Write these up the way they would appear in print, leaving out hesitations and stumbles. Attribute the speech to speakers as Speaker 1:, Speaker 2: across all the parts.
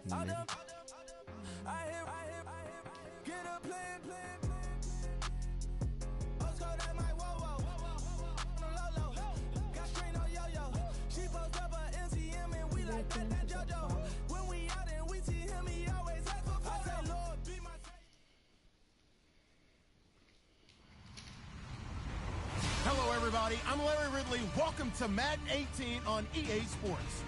Speaker 1: Hello, everybody. I'm Larry Ridley. Welcome to Madden 18 on EA Sports.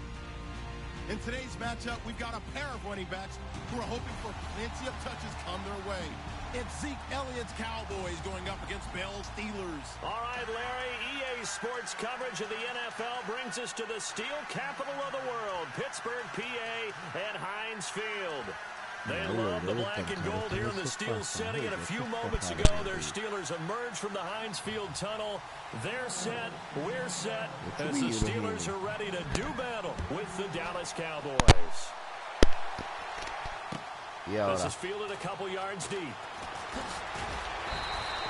Speaker 1: In today's matchup, we've got a pair of running backs who are hoping for plenty of touches come their way. It's Zeke Elliott's Cowboys going up against Bell's Steelers.
Speaker 2: All right, Larry, EA Sports coverage of the NFL brings us to the steel capital of the world, Pittsburgh, PA, at Heinz Field. They love the black and gold here in the Steel City, and a few moments ago, their Steelers emerged from the Heinz Field tunnel. They're set, we're set, as the Steelers are ready to do battle with the Dallas Cowboys. This is fielded a couple yards deep.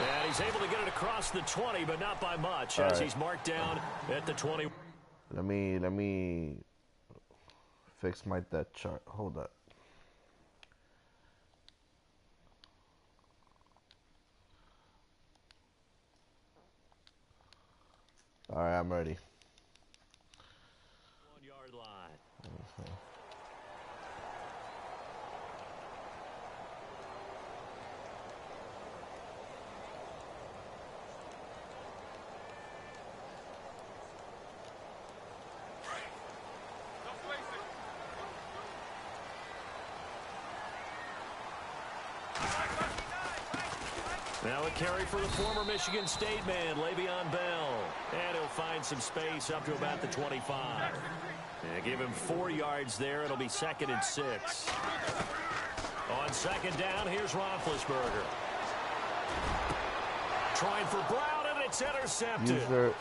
Speaker 2: And he's able to get it across the 20, but not by much, as he's marked down at the 20.
Speaker 3: Let me fix my depth chart. Hold up. All right, I'm ready.
Speaker 2: 1 yard line.
Speaker 3: Okay.
Speaker 2: Now a carry for the former Michigan State man, Le'Veon Bell. And he'll find some space up to about the 25. And give him 4 yards there. It'll be 2nd and 6. On 2nd down, here's Roethlisberger. Trying for Brown, and it's intercepted.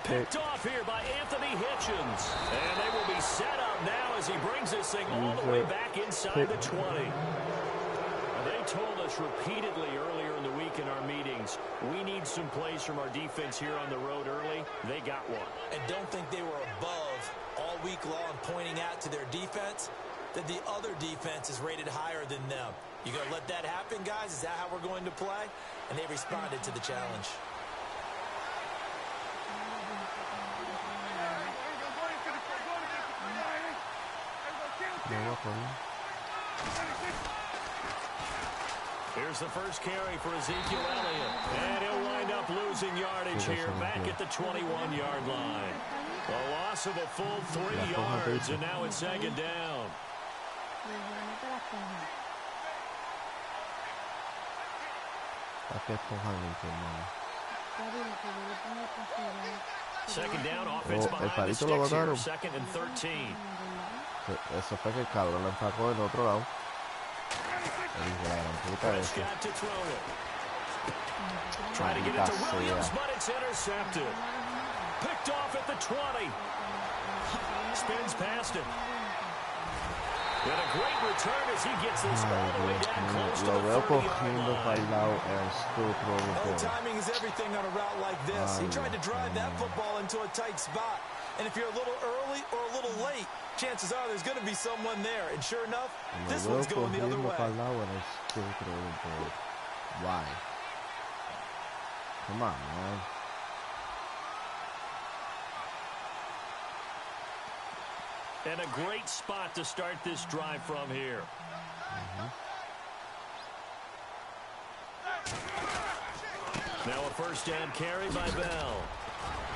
Speaker 2: Picked off here by Anthony Hitchens. And they will be set up now as he brings this thing all the way back inside the 20. They told us repeatedly earlier in the week in our meetings, we need some plays from our defense here on the road early. They got one.
Speaker 4: And don't think they were above all week long pointing out to their defense that the other defense is rated higher than them. You going to let that happen, guys? Is that how we're going to play? And they responded to the challenge.
Speaker 2: Here's the first carry for Ezekiel Elliott. And he'll wind up losing yardage here back at the 21-yard line. A loss of a full 3 yards, and now it's 2nd down. Second down, offense behind the sticks here, 2nd and 13.
Speaker 3: Eso fue que el cabrón lo empacó del otro lado.
Speaker 2: Prescott to throw it. Trying to get it to Williams, but it's intercepted. Picked off at the 20. Spins past it. And a great return as he gets this all the way down close to the 30-yard line.
Speaker 4: Oh, timing is everything on a route like this. He tried to drive that football into a tight spot. And if you're a little early or a little late, chances are there's going to be someone there. And sure enough, this one's going the other way.
Speaker 3: Why? Come on, man.
Speaker 2: And a great spot to start this drive from here. Now a first down carry by Bell.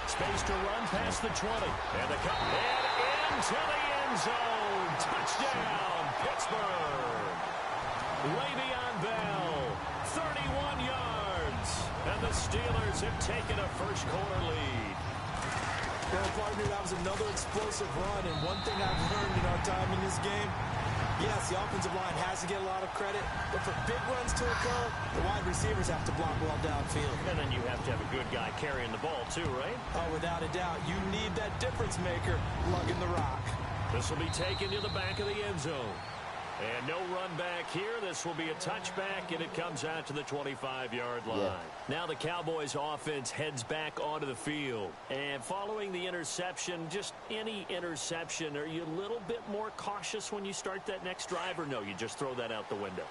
Speaker 2: Space to run past the 20. And the cut. And into the end zone. Touchdown, Pittsburgh. Le'Veon Bell, 31 yards. And the Steelers have taken a first quarter lead.
Speaker 4: Well, partner, that was another explosive run. And one thing I've learned in our time in this game, yes, the offensive line has to get a lot of credit, but for big runs to occur, the wide receivers have to block well downfield.
Speaker 2: And then you have to have a good guy carrying the ball too, right?
Speaker 4: Oh, without a doubt. You need that difference maker lugging the rock.
Speaker 2: This will be taken to the back of the end zone. And no run back here. This will be a touchback, and it comes out to the 25-yard line.
Speaker 3: Yeah.
Speaker 2: Now the Cowboys offense heads back onto the field. And following the interception, just any interception, are you a little bit more cautious when you start that next drive, or no, you just throw that out the window?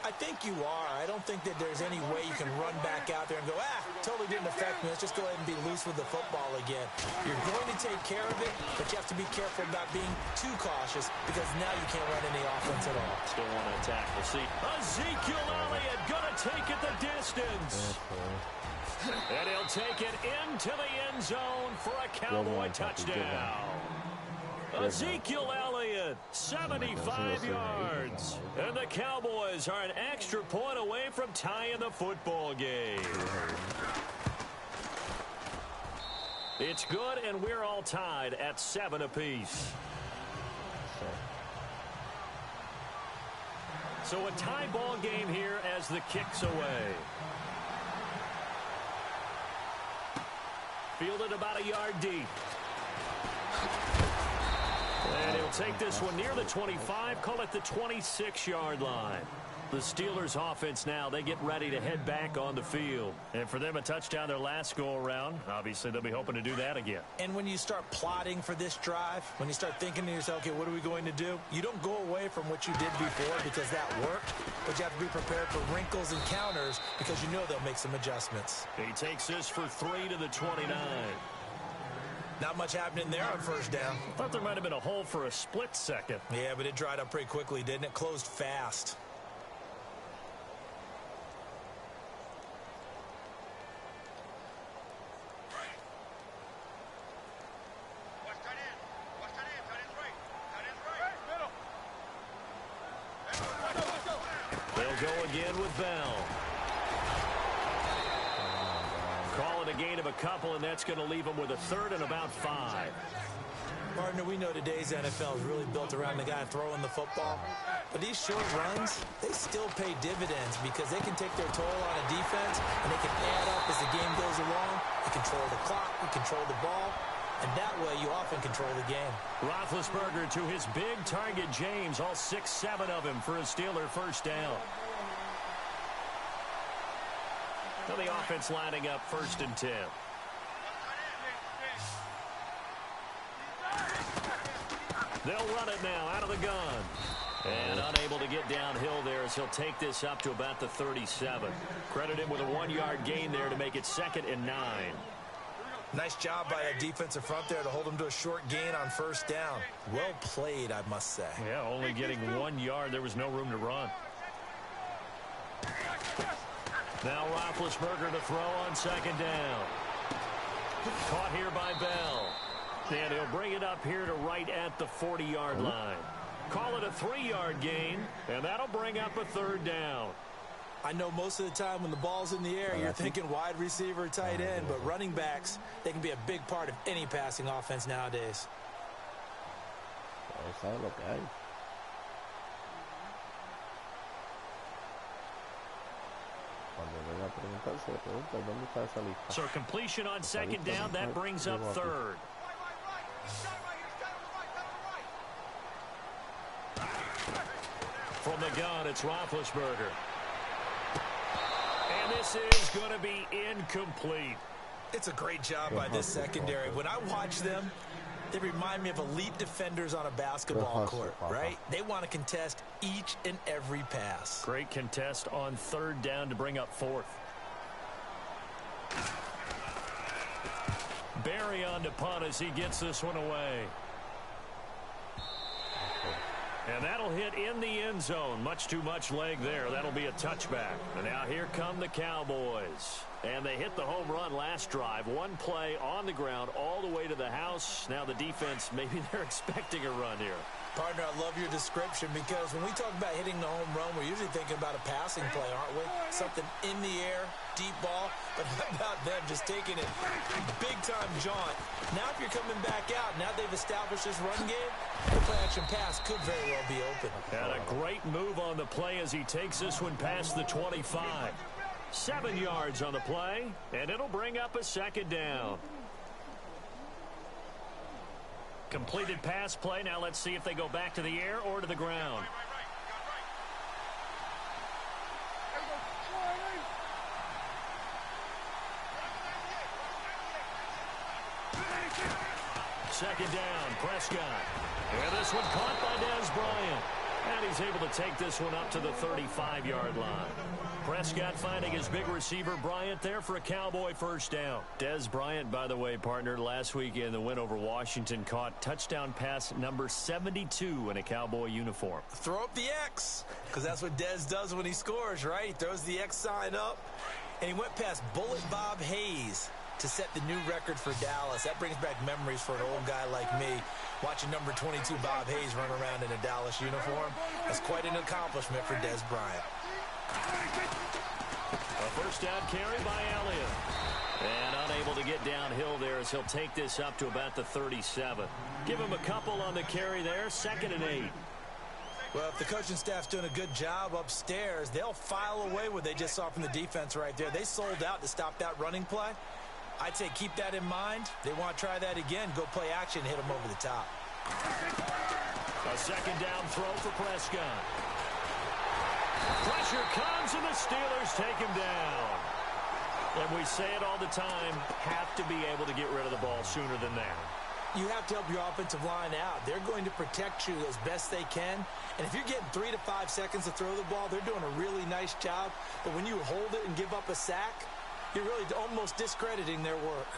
Speaker 4: I think you are. I don't think that there's any way you can run back out there and go, totally didn't affect me. Let's just go ahead and be loose with the football again. You're going to take care of it, but you have to be careful about being too cautious because now you can't run any offense at all.
Speaker 2: Still want to attack. We'll see. Ezekiel Elliott going to take it the distance. And he'll take it into the end zone for a Cowboy touchdown. Ezekiel Elliott, 75 yards. And the Cowboys are an extra point away from tying the football game. It's good, and we're all tied at 7 apiece. So a tie ball game here as the kick's away. Fielded about a yard deep. And he'll take this one near the 25, call it the 26-yard line. The Steelers offense now, they get ready to head back on the field. And for them, a touchdown their last go-around. Obviously, they'll be hoping to do that again.
Speaker 4: And when you start plotting for this drive, when you start thinking to yourself, okay, what are we going to do? You don't go away from what you did before because that worked, but you have to be prepared for wrinkles and counters because you know they'll make some adjustments.
Speaker 2: He takes this for 3 to the 29.
Speaker 4: Not much happening there on first down.
Speaker 2: Thought there might have been a hole for a split second.
Speaker 4: Yeah, but it dried up pretty quickly, didn't it? Closed fast.
Speaker 2: They'll go again with Bell. Call it a gain of a couple, and that's going to leave them with a third and about 5.
Speaker 4: Partner, we know today's NFL is really built around the guy throwing the football. But these short runs, they still pay dividends because they can take their toll on a defense, and they can add up as the game goes along. They control the clock, they control the ball, and that way you often control the game.
Speaker 2: Roethlisberger to his big target, James, all 6-7 of him for a Steeler first down. So the offense lining up 1st and 10. They'll run it now out of the gun. And unable to get downhill there as he'll take this up to about the 37. Credit him with a 1-yard gain there to make it 2nd and 9.
Speaker 4: Nice job by that defensive front there to hold him to a short gain on first down. Well played, I must say.
Speaker 2: Yeah, only getting 1 yard. There was no room to run. Now Roethlisberger to throw on 2nd down. Caught here by Bell. And he'll bring it up here to right at the 40-yard line. Call it a 3-yard gain, and that'll bring up a 3rd down.
Speaker 4: I know most of the time when the ball's in the air, you're thinking wide receiver, tight end, but running backs, they can be a big part of any passing offense nowadays.
Speaker 2: So completion on 2nd down, that brings up 3rd. From the gun, it's Roethlisberger. And this is going to be incomplete.
Speaker 4: It's a great job by this secondary. When I watch them, they remind me of elite defenders on a basketball court, right? They want to contest each and every pass.
Speaker 2: Great contest on 3rd down to bring up 4th. Barry on to punt as he gets this one away. And that'll hit in the end zone. Much too much leg there. That'll be a touchback. And now here come the Cowboys. And they hit the home run last drive. One play on the ground all the way to the house. Now the defense, maybe they're expecting a run here.
Speaker 4: Partner, I love your description because when we talk about hitting the home run, we're usually thinking about a passing play, aren't we? Something in the air, deep ball. But how about them just taking it big-time jaunt? Now if you're coming back out, now they've established this run game, the play-action pass could very well be open.
Speaker 2: And a great move on the play as he takes this one past the 25. 7 yards on the play, and it'll bring up a 2nd down. Completed pass play. Now let's see if they go back to the air or to the ground. second down. Prescott. And this one caught by Dez Bryant. And he's able to take this one up to the 35-yard line. Prescott finding his big receiver Bryant there for a Cowboy first down. Dez Bryant, by the way, partner, last week in the win over Washington, caught touchdown pass number 72 in a Cowboy uniform.
Speaker 4: Throw up the X, because that's what Dez does when he scores, right? He throws the X sign up, and he went past Bullet Bob Hayes to set the new record for Dallas. That brings back memories for an old guy like me, watching number 22 Bob Hayes run around in a Dallas uniform. That's quite an accomplishment for Dez Bryant.
Speaker 2: A first down carry by Elliott. And unable to get downhill there as he'll take this up to about the 37. Give him a couple on the carry there, 2nd and 8.
Speaker 4: Well, if the coaching staff's doing a good job upstairs, they'll file away what they just saw from the defense right there. They sold out to stop that running play. I'd say keep that in mind. They want to try that again. Go play action, hit them over the top.
Speaker 2: A second down throw for Prescott. Pressure comes, and the Steelers take him down. And we say it all the time, have to be able to get rid of the ball sooner than that.
Speaker 4: You have to help your offensive line out. They're going to protect you as best they can. And if you're getting 3 to 5 seconds to throw the ball, they're doing a really nice job. But when you hold it and give up a sack, you're really almost discrediting their work.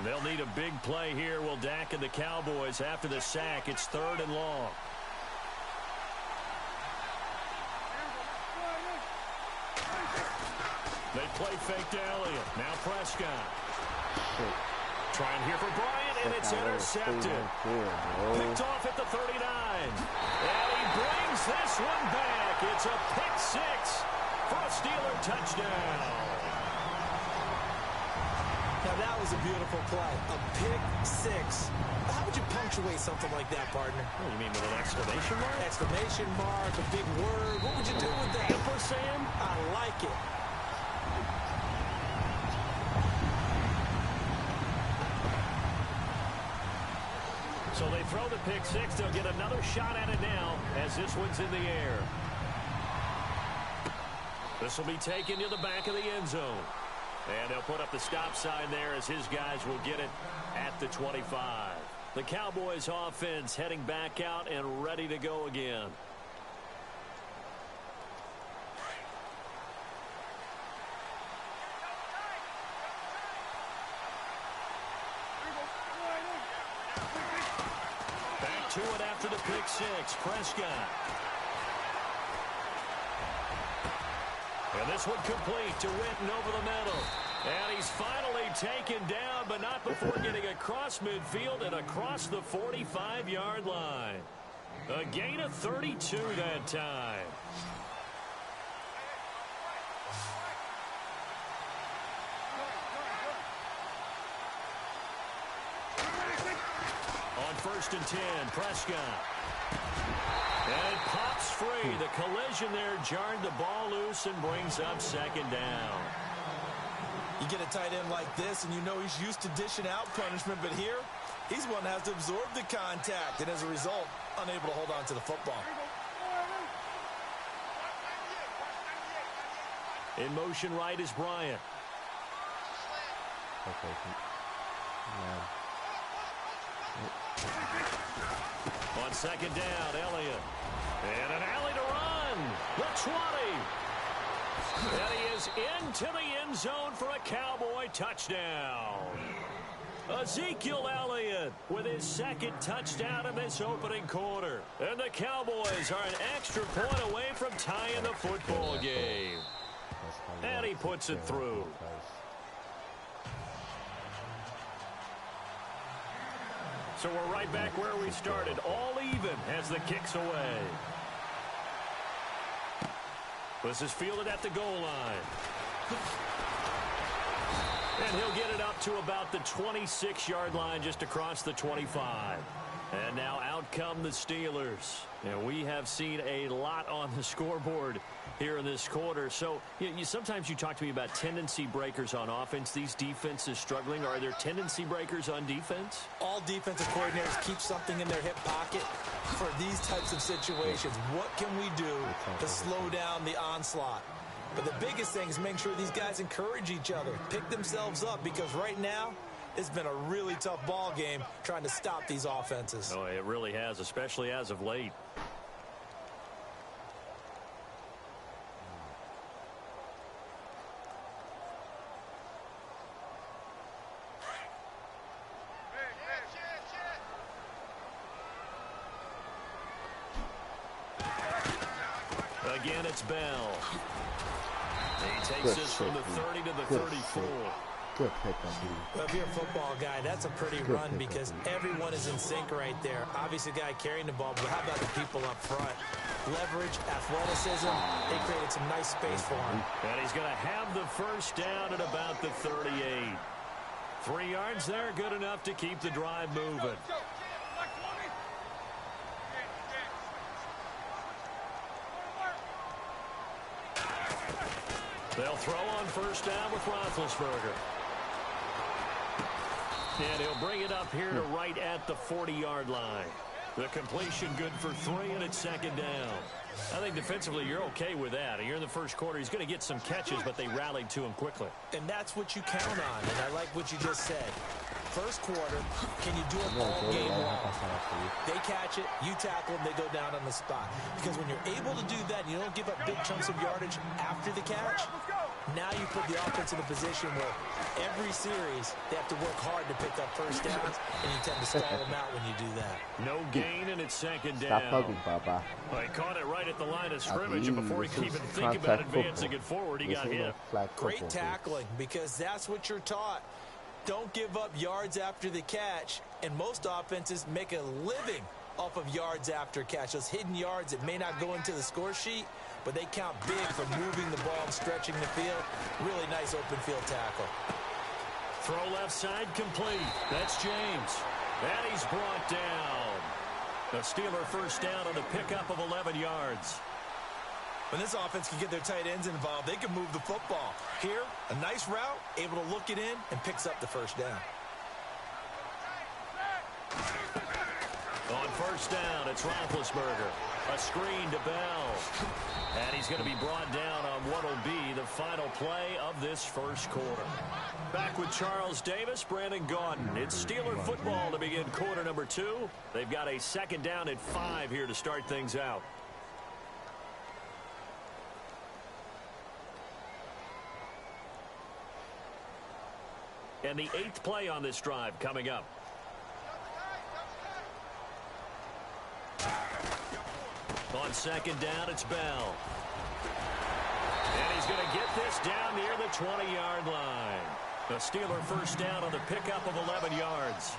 Speaker 2: They'll need a big play here. Will Dak and the Cowboys after the sack. It's 3rd and long. They play fake to Elliott. Now Prescott. Trying here for Bryant, and it's intercepted. Picked off at the 39. And he brings this one back. It's a pick 6 for a Steeler touchdown.
Speaker 4: Now that was a beautiful play. A pick 6. How would you punctuate something like that, partner?
Speaker 2: What do you mean, with an exclamation mark?
Speaker 4: Exclamation mark, a big word. What would you do with that?
Speaker 2: Ampersand?
Speaker 4: I like it.
Speaker 2: So they throw the pick 6. They'll get another shot at it now as this one's in the air. This will be taken to the back of the end zone. And they'll put up the stop sign there as his guys will get it at the 25. The Cowboys offense heading back out and ready to go again. Back to it after the pick 6. Prescott. And this one complete to Witten over the middle. And he's finally taken down, but not before getting across midfield and across the 45-yard line. A gain of 32 that time. On 1st and 10, Prescott. And it pops free. The collision there jarred the ball loose and brings up 2nd down.
Speaker 4: You get a tight end like this, and you know he's used to dishing out punishment, but here, he's one that has to absorb the contact, and as a result, unable to hold on to the football.
Speaker 2: In motion right is Bryant.
Speaker 3: Okay. Yeah.
Speaker 2: On 2nd down, Elliott. And an alley to run. The 20. And he is into the end zone for a Cowboy touchdown. Ezekiel Elliott with his 2nd touchdown in this opening quarter. And the Cowboys are an extra point away from tying the football game. And he puts it through. So we're right back where we started. All even as the kick's away. This is fielded at the goal line. And he'll get it up to about the 26-yard line, just across the 25. And now out come the Steelers. And we have seen a lot on the scoreboard here in this quarter. So sometimes you talk to me about tendency breakers on offense. These defenses struggling. Are there tendency breakers on defense?
Speaker 4: All defensive coordinators keep something in their hip pocket for these types of situations. What can we do to slow down the onslaught? But the biggest thing is make sure these guys encourage each other, pick themselves up, because right now it's been a really tough ball game trying to stop these offenses.
Speaker 2: Oh, it really has, especially as of late. Again, it's Bell. He takes this from the 30 to the 34.
Speaker 3: Good pick on you.
Speaker 4: Well, if you're a football guy, that's a pretty run because everyone is in sync right there. Obviously, the guy carrying the ball, but how about the people up front? Leverage, athleticism, they created some nice space for him.
Speaker 2: And he's going to have the first down at about the 38. 3 yards there, good enough to keep the drive moving. They'll throw on first down with Roethlisberger. And he'll bring it up here to right at the 40-yard line. The completion good for 3, and it's second down. I think defensively you're okay with that. You're in the first quarter. He's going to get some catches, but they rallied to him quickly.
Speaker 4: And that's what you count on, and I like what you just said. First quarter, can you do it all game long? They catch it, you tackle them, they go down on the spot. Because when you're able to do that, you don't give up big chunks of yardage after the catch. Now you put the offense in a position where every series they have to work hard to pick up first downs, and you tend to stall them out when you do that.
Speaker 2: No gain, and it's second down.
Speaker 3: Stop hugging, Baba.
Speaker 2: Well, he caught it right at the line of scrimmage, and before he could even think about advancing it forward, he got hit.
Speaker 4: Great tackling, because that's what you're taught. Don't give up yards after the catch, and most offenses make a living off of yards after catch. Those hidden yards that may not go into the score sheet, but they count big for moving the ball and stretching the field. Really nice open field tackle.
Speaker 2: Throw left side complete. That's James. And he's brought down. The Steeler first down on the pickup of 11 yards.
Speaker 4: When this offense can get their tight ends involved, they can move the football. Here, a nice route, able to look it in, and picks up the first down.
Speaker 2: On first down, it's Roethlisberger. A screen to Bell. And he's going to be brought down on what will be the final play of this first quarter. Back with Charles Davis, Brandon Gaudin. It's Steeler football to begin quarter number 2. They've got a second down at 5 here to start things out. And the 8th play on this drive coming up. On second down, it's Bell. And he's going to get this down near the 20-yard line. The Steeler first down on the pickup of 11 yards.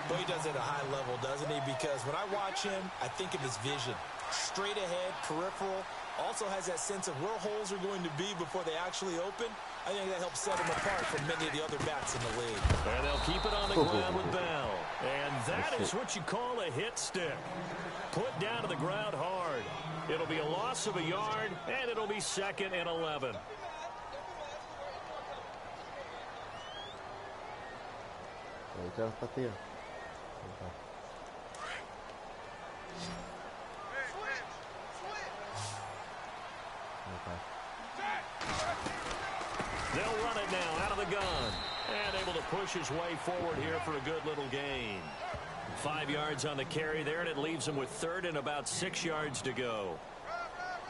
Speaker 4: Well, he does it at a high level, doesn't he? Because when I watch him, I think of his vision. Straight ahead, peripheral. Also has that sense of where holes are going to be before they actually open. I think that helps set him apart from many of the other backs in the league.
Speaker 2: And they'll keep it on the ground with Bell. And that is what you call a hit stick. Put down to the ground hard. It'll be a loss of a yard, and it'll be second and 11. They'll run it now out of the gun. And able to push his way forward here for a good little gain. 5 yards on the carry there, and it leaves him with 3rd and about 6 yards to go.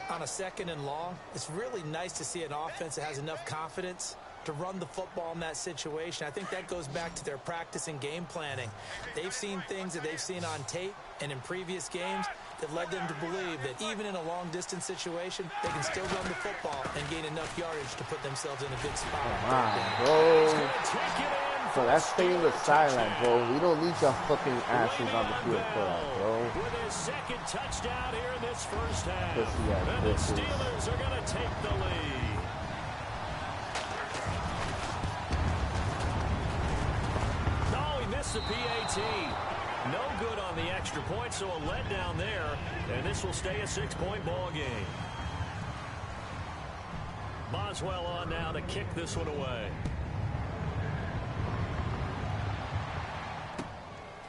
Speaker 4: On a second and long, it's really nice to see an offense that has enough confidence to run the football in that situation. I think that goes back to their practice and game planning. They've seen things that they've seen on tape and in previous games that led them to believe that even in a long-distance situation, they can still run the football and gain enough yardage to put themselves in a good spot.
Speaker 3: Come on, bro. So that's staying with silent, bro. We don't need your fucking asses on the field for that, bro.
Speaker 2: With his second touchdown here in this first half. And the Steelers are going to take the lead. The PAT. No good on the extra point, so a letdown there, and this will stay a 6-point ball game. Boswell on now to kick this one away.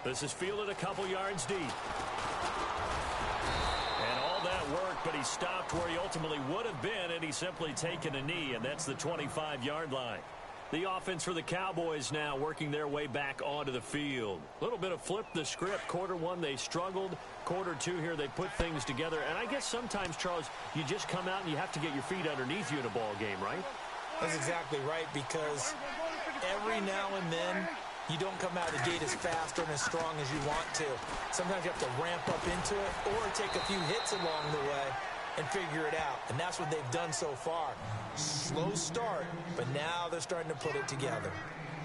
Speaker 2: This is fielded a couple yards deep. And all that work but he stopped where he ultimately would have been, and he's simply taken a knee, and that's the 25-yard line. The offense for the Cowboys now working their way back onto the field. A little bit of flip the script. Quarter one, they struggled. Quarter two here, they put things together. And I guess sometimes, Charles, you just come out and you have to get your feet underneath you in a ball game, right?
Speaker 4: That's exactly right, because every now and then you don't come out of the gate as fast or as strong as you want to. Sometimes you have to ramp up into it or take a few hits along the way and figure it out. And that's what they've done so far. Slow start, but now they're starting to put it together.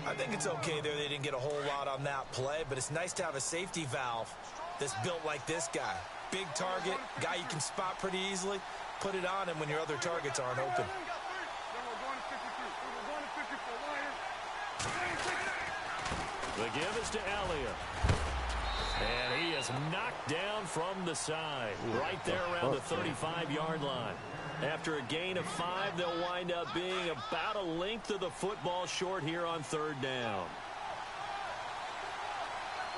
Speaker 4: I think it's okay there. They didn't get a whole lot on that play, but it's nice to have a safety valve that's built like this guy. Big target, guy you can spot pretty easily. Put it on him when your other targets aren't open.
Speaker 2: The give is to Elliott. And he is knocked down from the side, right there around the 35-yard line. After a gain of 5, they'll wind up being about a length of the football short here on third down.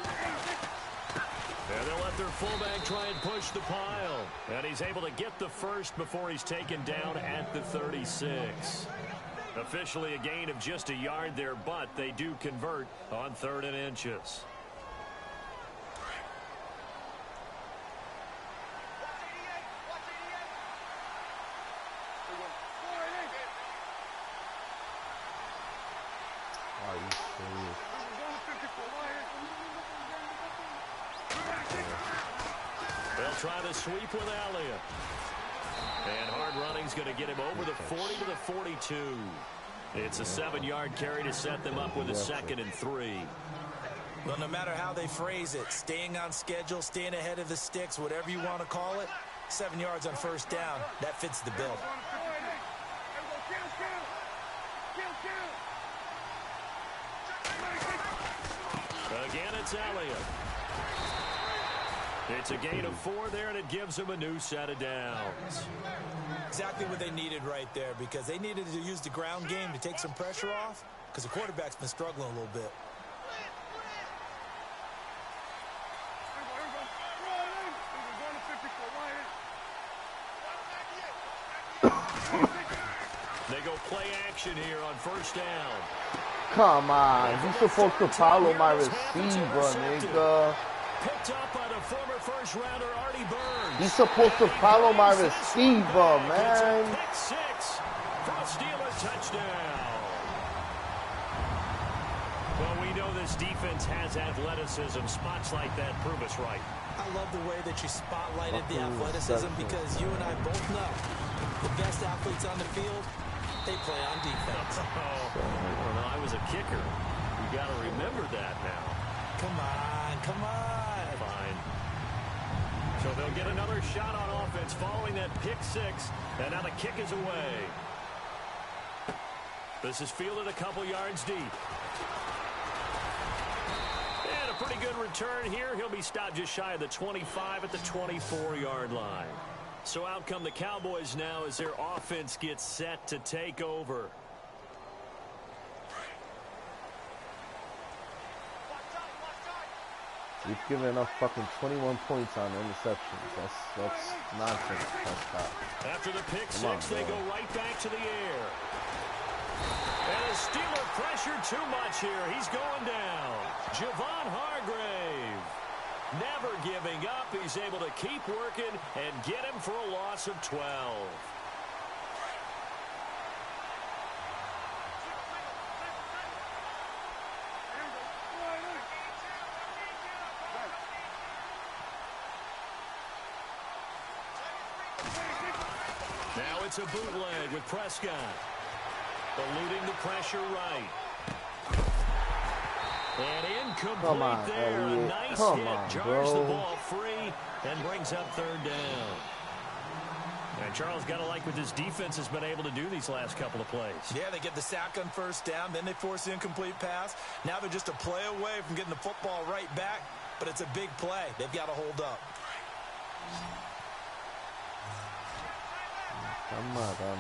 Speaker 2: And they'll let their fullback try and push the pile. And he's able to get the first before he's taken down at the 36. Officially a gain of just a yard there, but they do convert on 3rd and inches.
Speaker 3: Are you serious?
Speaker 2: They'll try to sweep with Elliott. And hard running's going to get him over the 40 to the 42. It's a 7-yard carry to set them up with a 2nd and 3.
Speaker 4: Well, no matter how they phrase it, staying on schedule, staying ahead of the sticks, whatever you want to call it, 7 yards on first down, that fits the bill.
Speaker 2: Again, it's Elliott. It's a gain of 4 there, and it gives them a new set of downs.
Speaker 4: Exactly what they needed right there, because they needed to use the ground game to take some pressure off, because the quarterback's been struggling a little bit.
Speaker 2: They go play action here on first down.
Speaker 3: Come on, you're supposed to follow my receiver, nigga.
Speaker 2: Picked up by the former first-rounder Artie Burns.
Speaker 3: He's supposed to follow my receiver, man.
Speaker 2: Pick 6 for a Steeler touchdown. Well, we know this defense has athleticism. Spots like that prove us right.
Speaker 4: I love the way that you spotlighted the athleticism, because you and I both know the best athletes on the field, they play on defense.
Speaker 2: I was a kicker. You got to remember that now.
Speaker 4: Come on, come on.
Speaker 2: Fine. So they'll get another shot on offense following that pick 6, and now the kick is away. This is fielded a couple yards deep. And a pretty good return here. He'll be stopped just shy of the 25 at the 24-yard line. So out come the Cowboys now as their offense gets set to take over.
Speaker 3: We've given up fucking 21 points on interceptions. That's nonsense.
Speaker 2: After the pick 6, they go right back to the air. And the Steeler pressure too much here. He's going down. Javon Hargrave. Never giving up. He's able to keep working and get him for a loss of 12. Now it's a bootleg with Prescott. Eluding the pressure right. And incomplete there. A nice hit. Jars the ball free and brings up 3rd down. And Charles, got to like what this defense has been able to do these last couple of plays.
Speaker 4: Yeah, they get the sack on first down, then they force the incomplete pass. Now they're just a play away from getting the football right back, but it's a big play. They've got to hold up.
Speaker 3: Come on.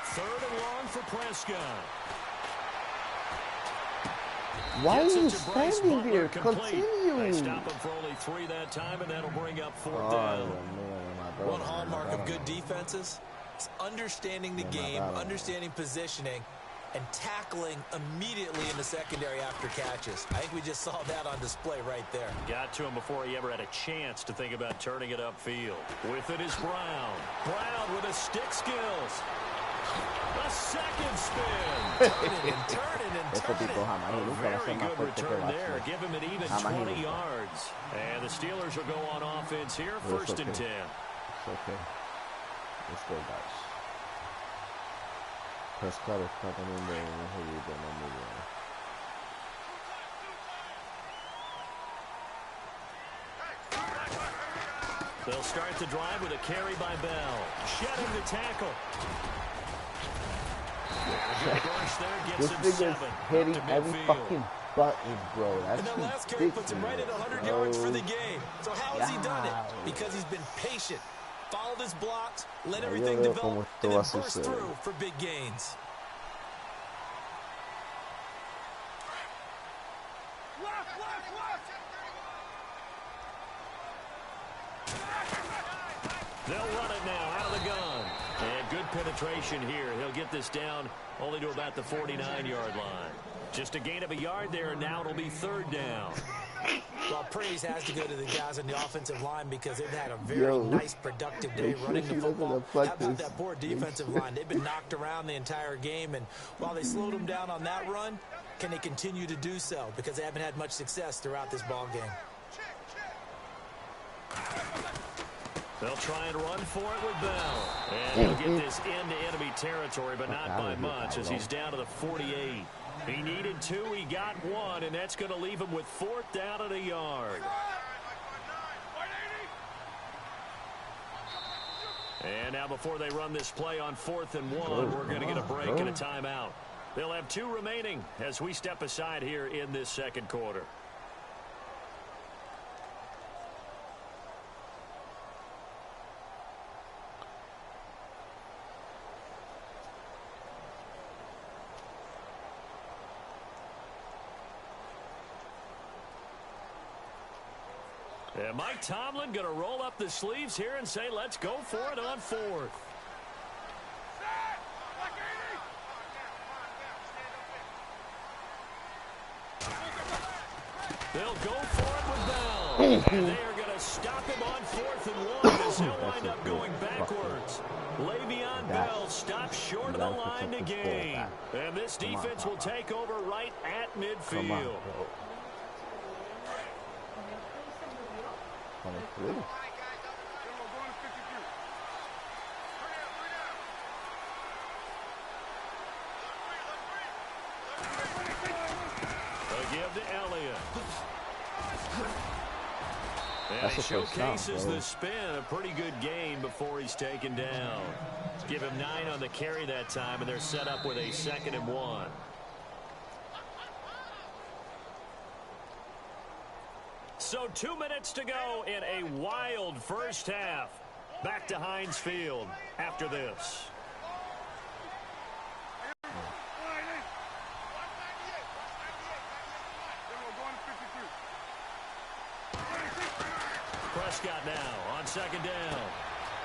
Speaker 2: 3rd and long for Prescott.
Speaker 3: Why are you standing there? Continue.
Speaker 2: They stop him for only 3 that time, and that'll bring up 4th down.
Speaker 4: One hallmark of good defenses is understanding the game, understanding positioning, and tackling immediately in the secondary after catches. I think we just saw that on display right there.
Speaker 2: Got to him before he ever had a chance to think about turning it upfield. With it is Brown. Brown with his stick skills. A second spin.
Speaker 4: Turning and turning and turning.
Speaker 2: A very good return there. Give him an even 20 yards. And the Steelers will go on offense here, 1st and 10.
Speaker 3: It's okay. Let's go, guys. Prescott is coming in there and who you gonna move on.
Speaker 2: They'll start the drive with a carry by Bell. Shedding the tackle.
Speaker 3: This nigga's hitting every fucking button, bro. That's
Speaker 4: and that last carry puts him right at 100 yards for the game. So how has he done it? Because he's been patient, followed his blocks, let everything develop, and then burst through for big gains.
Speaker 2: They'll run it now out of the gun. And good penetration here. He'll get this down only to about the 49-yard line. Just a gain of a yard there, and now it'll be 3rd down.
Speaker 4: Well, praise has to go to the guys on the offensive line because they've had a very nice, productive day running the football. How about that poor defensive line? They've been knocked around the entire game, and while they slowed them down on that run, can they continue to do so? Because they haven't had much success throughout this ball game.
Speaker 2: They'll try and run for it with Bell. And he'll get this into enemy territory, but not by much as he's down to the 48. He needed 2, he got 1, and that's going to leave him with 4th down and a yard. And now before they run this play on 4th and 1, we're going to get a break and a timeout. They'll have 2 remaining as we step aside here in this 2nd quarter. And Mike Tomlin going to roll up the sleeves here and say, let's go for it on 4th. They'll go for it with Bell. And they are going to stop him on 4th and 1 as he'll wind up going backwards. Le'Veon Bell stops short of the line to gain. And this defense will take over right at midfield.
Speaker 3: 23.
Speaker 2: A give to Elliott. And
Speaker 3: That's
Speaker 2: he showcases
Speaker 3: down,
Speaker 2: the spin. A pretty good gain before he's taken down. Give him 9 on the carry that time, and they're set up with a 2nd and 1. So 2 minutes to go in a wild first half. Back to Heinz Field after this. Prescott now on 2nd down.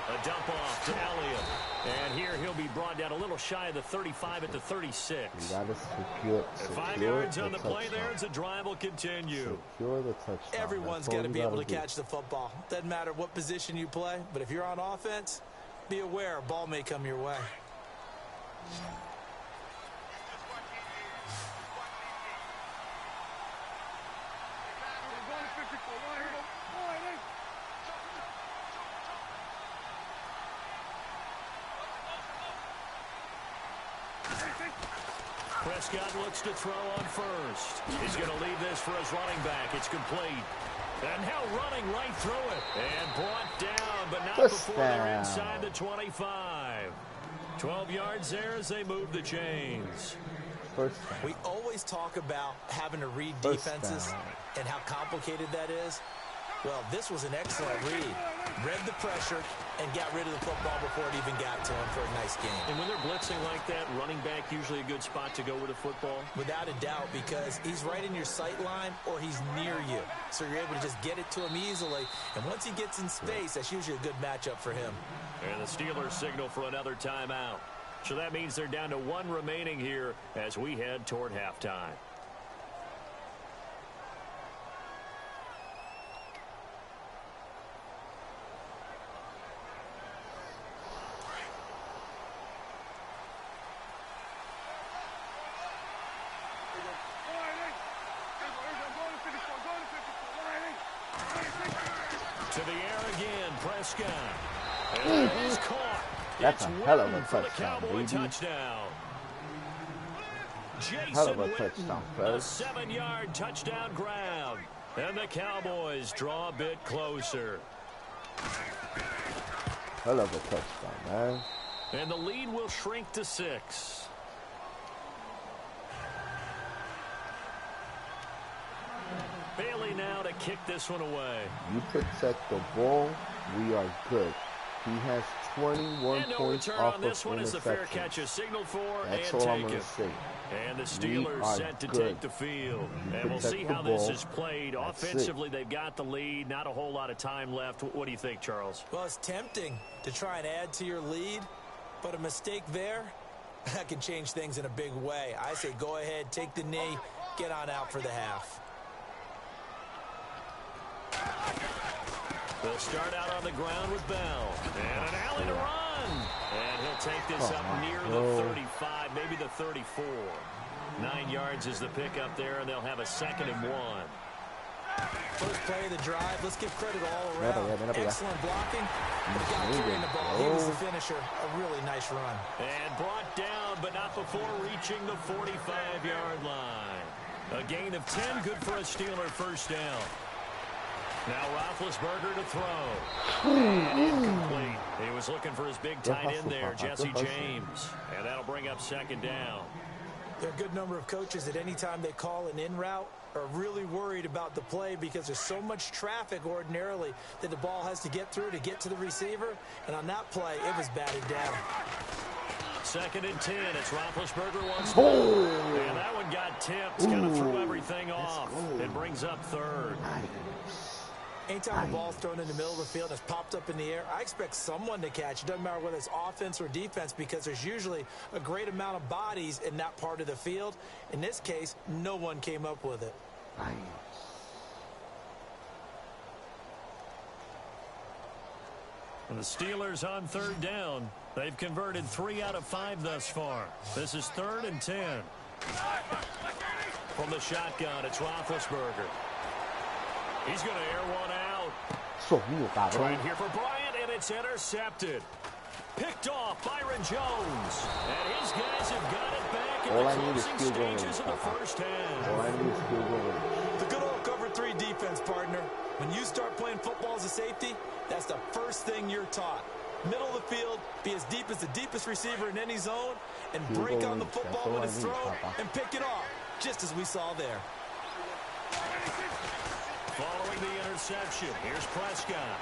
Speaker 2: A dump off to Elliott. And here he'll be brought down a little shy of the 35 at the 36.
Speaker 3: You gotta secure
Speaker 2: 5 yards on the play there as the drive will continue.
Speaker 3: Secure the touchdown.
Speaker 4: Everyone's got to be able to catch the football. Doesn't matter what position you play, but if you're on offense, be aware a ball may come your way.
Speaker 2: Prescott looks to throw on 1st. He's going to leave this for his running back. It's complete. And now running right through it. And brought down, but not before they're inside the 25. 12 yards there as they move the chains.
Speaker 4: We always talk about having to read defenses and how complicated that is. Well, this was an excellent read. Read the pressure and got rid of the football before it even got to him for a nice game.
Speaker 2: And when they're blitzing like that, running back usually a good spot to go with the football?
Speaker 4: Without a doubt, because he's right in your sight line or he's near you. So you're able to just get it to him easily. And once he gets in space, that's usually a good matchup for him.
Speaker 2: And the Steelers signal for another timeout. So that means they're down to one remaining here as we head toward halftime. To the air again, Prescott. And he's caught.
Speaker 3: That's a hell of a
Speaker 2: for the
Speaker 3: touchdown,
Speaker 2: Cowboy
Speaker 3: baby.
Speaker 2: touchdown.
Speaker 3: Hell of
Speaker 2: Jason
Speaker 3: a touchdown,
Speaker 2: a
Speaker 3: fellas.
Speaker 2: 7-yard touchdown grab. And the Cowboys draw a bit closer.
Speaker 3: Hell of a touchdown, man.
Speaker 2: And the lead will shrink to 6. Bailey now to kick this one away.
Speaker 3: You protect the ball, we are good. He has 21
Speaker 2: And no
Speaker 3: points
Speaker 2: return
Speaker 3: off
Speaker 2: on this
Speaker 3: of
Speaker 2: one as the fair catch
Speaker 3: interceptions.
Speaker 2: is signaled for
Speaker 3: That's
Speaker 2: and
Speaker 3: all I'm going
Speaker 2: taken.
Speaker 3: to say.
Speaker 2: And the
Speaker 3: We
Speaker 2: Steelers
Speaker 3: are
Speaker 2: set to
Speaker 3: good.
Speaker 2: take the field.
Speaker 3: You
Speaker 2: And we'll
Speaker 3: protect
Speaker 2: see
Speaker 3: the
Speaker 2: how this
Speaker 3: ball.
Speaker 2: is played.
Speaker 3: That's
Speaker 2: Offensively, they've got the lead. Not a whole lot of time left. What do you think, Charles?
Speaker 4: Well, it's tempting to try and add to your lead, but a mistake there, that can change things in a big way. I say go ahead, take the knee, get on out for the half.
Speaker 2: They'll start out on the ground with Bell. And an alley to run. And he'll take this up near the 35, maybe the 34. 9 yards is the pickup there, and they'll have a 2nd and 1.
Speaker 4: First play of the drive, let's give credit all around. Excellent blocking, but he got carrying the ball. He was the finisher. A really nice run.
Speaker 2: And brought down, but not before reaching the 45-yard line. A gain of 10, good for a Steeler first down. Now Roethlisberger to throw. And incomplete. He was looking for his big tight end there, Jesse James. And that'll bring up 2nd down.
Speaker 4: There are a good number of coaches that any time they call an in route are really worried about the play because there's so much traffic ordinarily that the ball has to get through to get to the receiver. And on that play, it was batted down.
Speaker 2: 2nd and 10. It's Roethlisberger once more. And that one got tipped. Kind of threw everything off. It brings up 3rd.
Speaker 4: Anytime the ball's thrown in the middle of the field and it's popped up in the air, I expect someone to catch. It doesn't matter whether it's offense or defense because there's usually a great amount of bodies in that part of the field. In this case, no one came up with it.
Speaker 2: And the Steelers on 3rd down. They've converted 3 out of 5 thus far. This is 3rd and 10. From the shotgun, it's Roethlisberger. He's going to air one out. Trying here for Bryant, and it's intercepted. Picked off Byron Jones. And his guys have got it back in the closing stages of the first half.
Speaker 4: The good old cover 3 defense, partner. When you start playing football as a safety, that's the first thing you're taught. Middle of the field, be as deep as the deepest receiver in any zone, and break on the football when it's thrown and pick it off, just as we saw there.
Speaker 2: Following the interception, here's Prescott.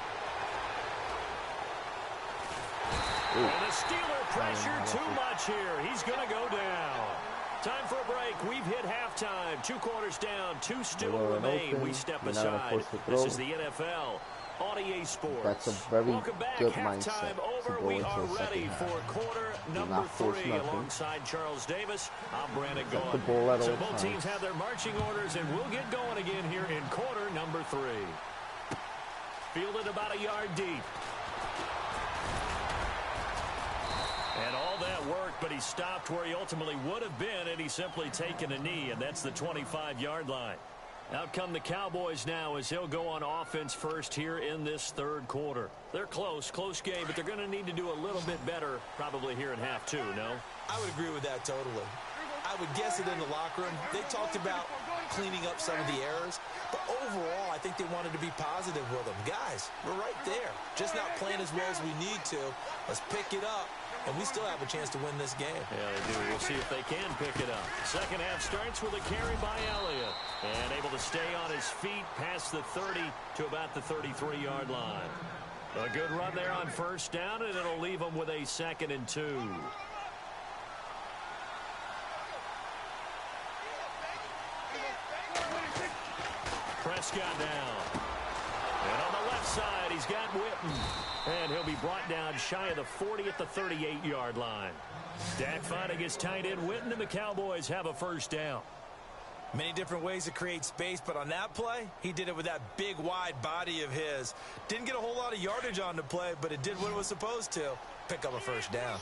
Speaker 2: And the Steeler pressure too much here. He's going to go down. Time for a break. We've hit halftime. 2 quarters down, 2 still remain. We step aside. This is the NFL on EA Sports.
Speaker 3: That's a very
Speaker 2: Welcome back.
Speaker 3: good
Speaker 2: Halftime
Speaker 3: mindset
Speaker 2: over.
Speaker 3: to go
Speaker 2: We
Speaker 3: into
Speaker 2: are
Speaker 3: the
Speaker 2: ready
Speaker 3: second
Speaker 2: for
Speaker 3: half.
Speaker 2: quarter number
Speaker 3: not force
Speaker 2: 3
Speaker 3: nothing.
Speaker 2: alongside Charles Davis. I'm Brandon
Speaker 3: the
Speaker 2: Gaughan.
Speaker 3: ball at
Speaker 2: So
Speaker 3: all
Speaker 2: both
Speaker 3: times.
Speaker 2: teams have their marching orders, and we'll get going again here in quarter number 3. Fielded about a yard deep. And all that work, but he stopped where he ultimately would have been had he simply taken a knee, and that's the 25-yard line. Out come the Cowboys now as he'll go on offense first here in this 3rd quarter. They're close game, but they're going to need to do a little bit better probably here in half 2, no?
Speaker 4: I would agree with that totally. I would guess it in the locker room. They talked about cleaning up some of the errors, but overall, I think they wanted to be positive with them. Guys, we're right there. Just not playing as well as we need to. Let's pick it up and we still have a chance to win this game.
Speaker 2: Yeah, they do. We'll see if they can pick it up. Second half starts with a carry by Elliott. And able to stay on his feet past the 30 to about the 33-yard line. A good run there on first down, and it'll leave them with a 2nd and 2. Prescott down. And on the left side, he's got Witten. And he'll be brought down shy of the 40 at the 38-yard line. Dak finding his tight end Witten, and the Cowboys have a first down.
Speaker 4: Many different ways to create space, but on that play, he did it with that big, wide body of his. Didn't get a whole lot of yardage on the play, but it did what it was supposed to. Pick up a first down.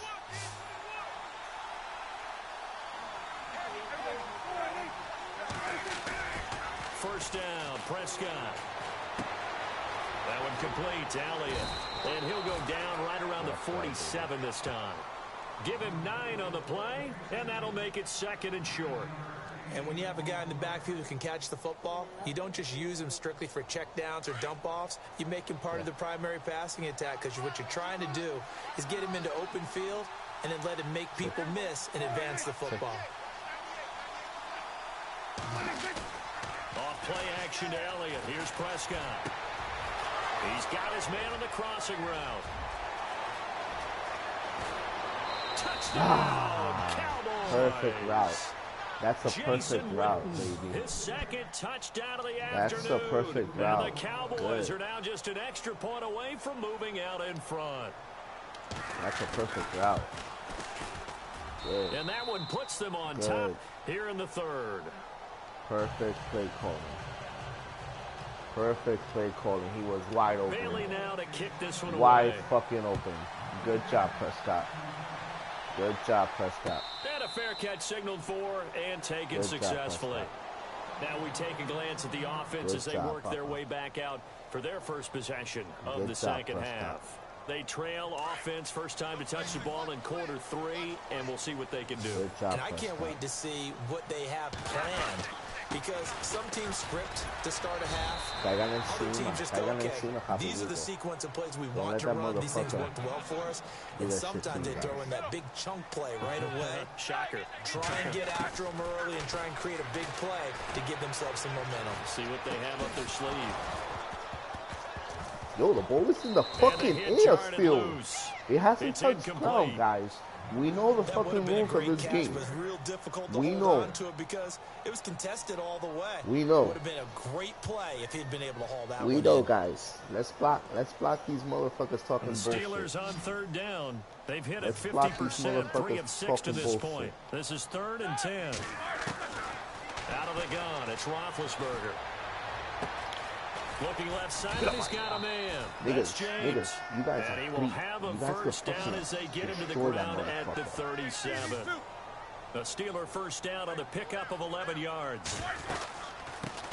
Speaker 2: First down, Prescott. That one complete to Elliott. And he'll go down right around the 47 this time. Give him 9 on the play, and that'll make it 2nd and short.
Speaker 4: And when you have a guy in the backfield who can catch the football, you don't just use him strictly for checkdowns or dump-offs. You make him part of the primary passing attack, because what you're trying to do is get him into open field and then let him make people miss and advance the football.
Speaker 2: Off play action to Elliott. Here's Prescott. He's got his man on the crossing route. Touchdown, Cowboys.
Speaker 3: Perfect route. That's a perfect route, baby.
Speaker 2: His 2nd touchdown of the
Speaker 3: That's
Speaker 2: afternoon.
Speaker 3: a perfect route.
Speaker 2: And the Cowboys
Speaker 3: Good.
Speaker 2: are now just an extra point away from moving out in front.
Speaker 3: That's a perfect route. Good.
Speaker 2: And that one puts them on top here in the 3rd.
Speaker 3: Perfect play calling. Perfect play calling. He was wide open.
Speaker 2: Bailey now to kick this one
Speaker 3: Wide
Speaker 2: away.
Speaker 3: fucking open. Good job, Prescott. Good job, Prescott.
Speaker 2: And a fair catch signaled for and taken
Speaker 3: Good
Speaker 2: successfully.
Speaker 3: job,
Speaker 2: Now we take a glance at the offense as they work their way back out for their first possession of the second half. They trail offense first time to touch the ball in quarter 3, and we'll see what they can do.
Speaker 3: Good job,
Speaker 4: And I can't wait to see what they have planned, because some teams script to start a half. Other teams just go, okay, these are the sequence of plays we want to run. These things worked well for us. And sometimes they throw in that big chunk play right away.
Speaker 2: Shocker.
Speaker 4: Try and get after them early and try and create a big play to give themselves some momentum.
Speaker 2: See what they have up their sleeve.
Speaker 3: Yo, the ball is in the fucking airfield. It hasn't touched ground, guys. We know the fucking rules of this game.
Speaker 4: Real difficult to
Speaker 3: We
Speaker 4: hold
Speaker 3: know.
Speaker 4: on to it because it was contested all the way.
Speaker 3: We know.
Speaker 4: It would have been a great play if he'd been able to haul that
Speaker 3: We
Speaker 4: one
Speaker 3: know,
Speaker 4: in.
Speaker 3: guys. Let's block these motherfuckers talking bullshit.
Speaker 2: Steelers on 3rd down. They've hit
Speaker 3: Let's
Speaker 2: at
Speaker 3: block these
Speaker 2: 50%, 3 of
Speaker 3: motherfuckers
Speaker 2: 6 to this
Speaker 3: talking
Speaker 2: point. This is 3rd and 10. Out of the gun, it's Roethlisberger. Looking left side, and he's got a man. That's James.
Speaker 3: You guys
Speaker 2: and he
Speaker 3: are
Speaker 2: will have a first down as they get him to the ground at the 37. The Steeler first down on the pickup of 11 yards.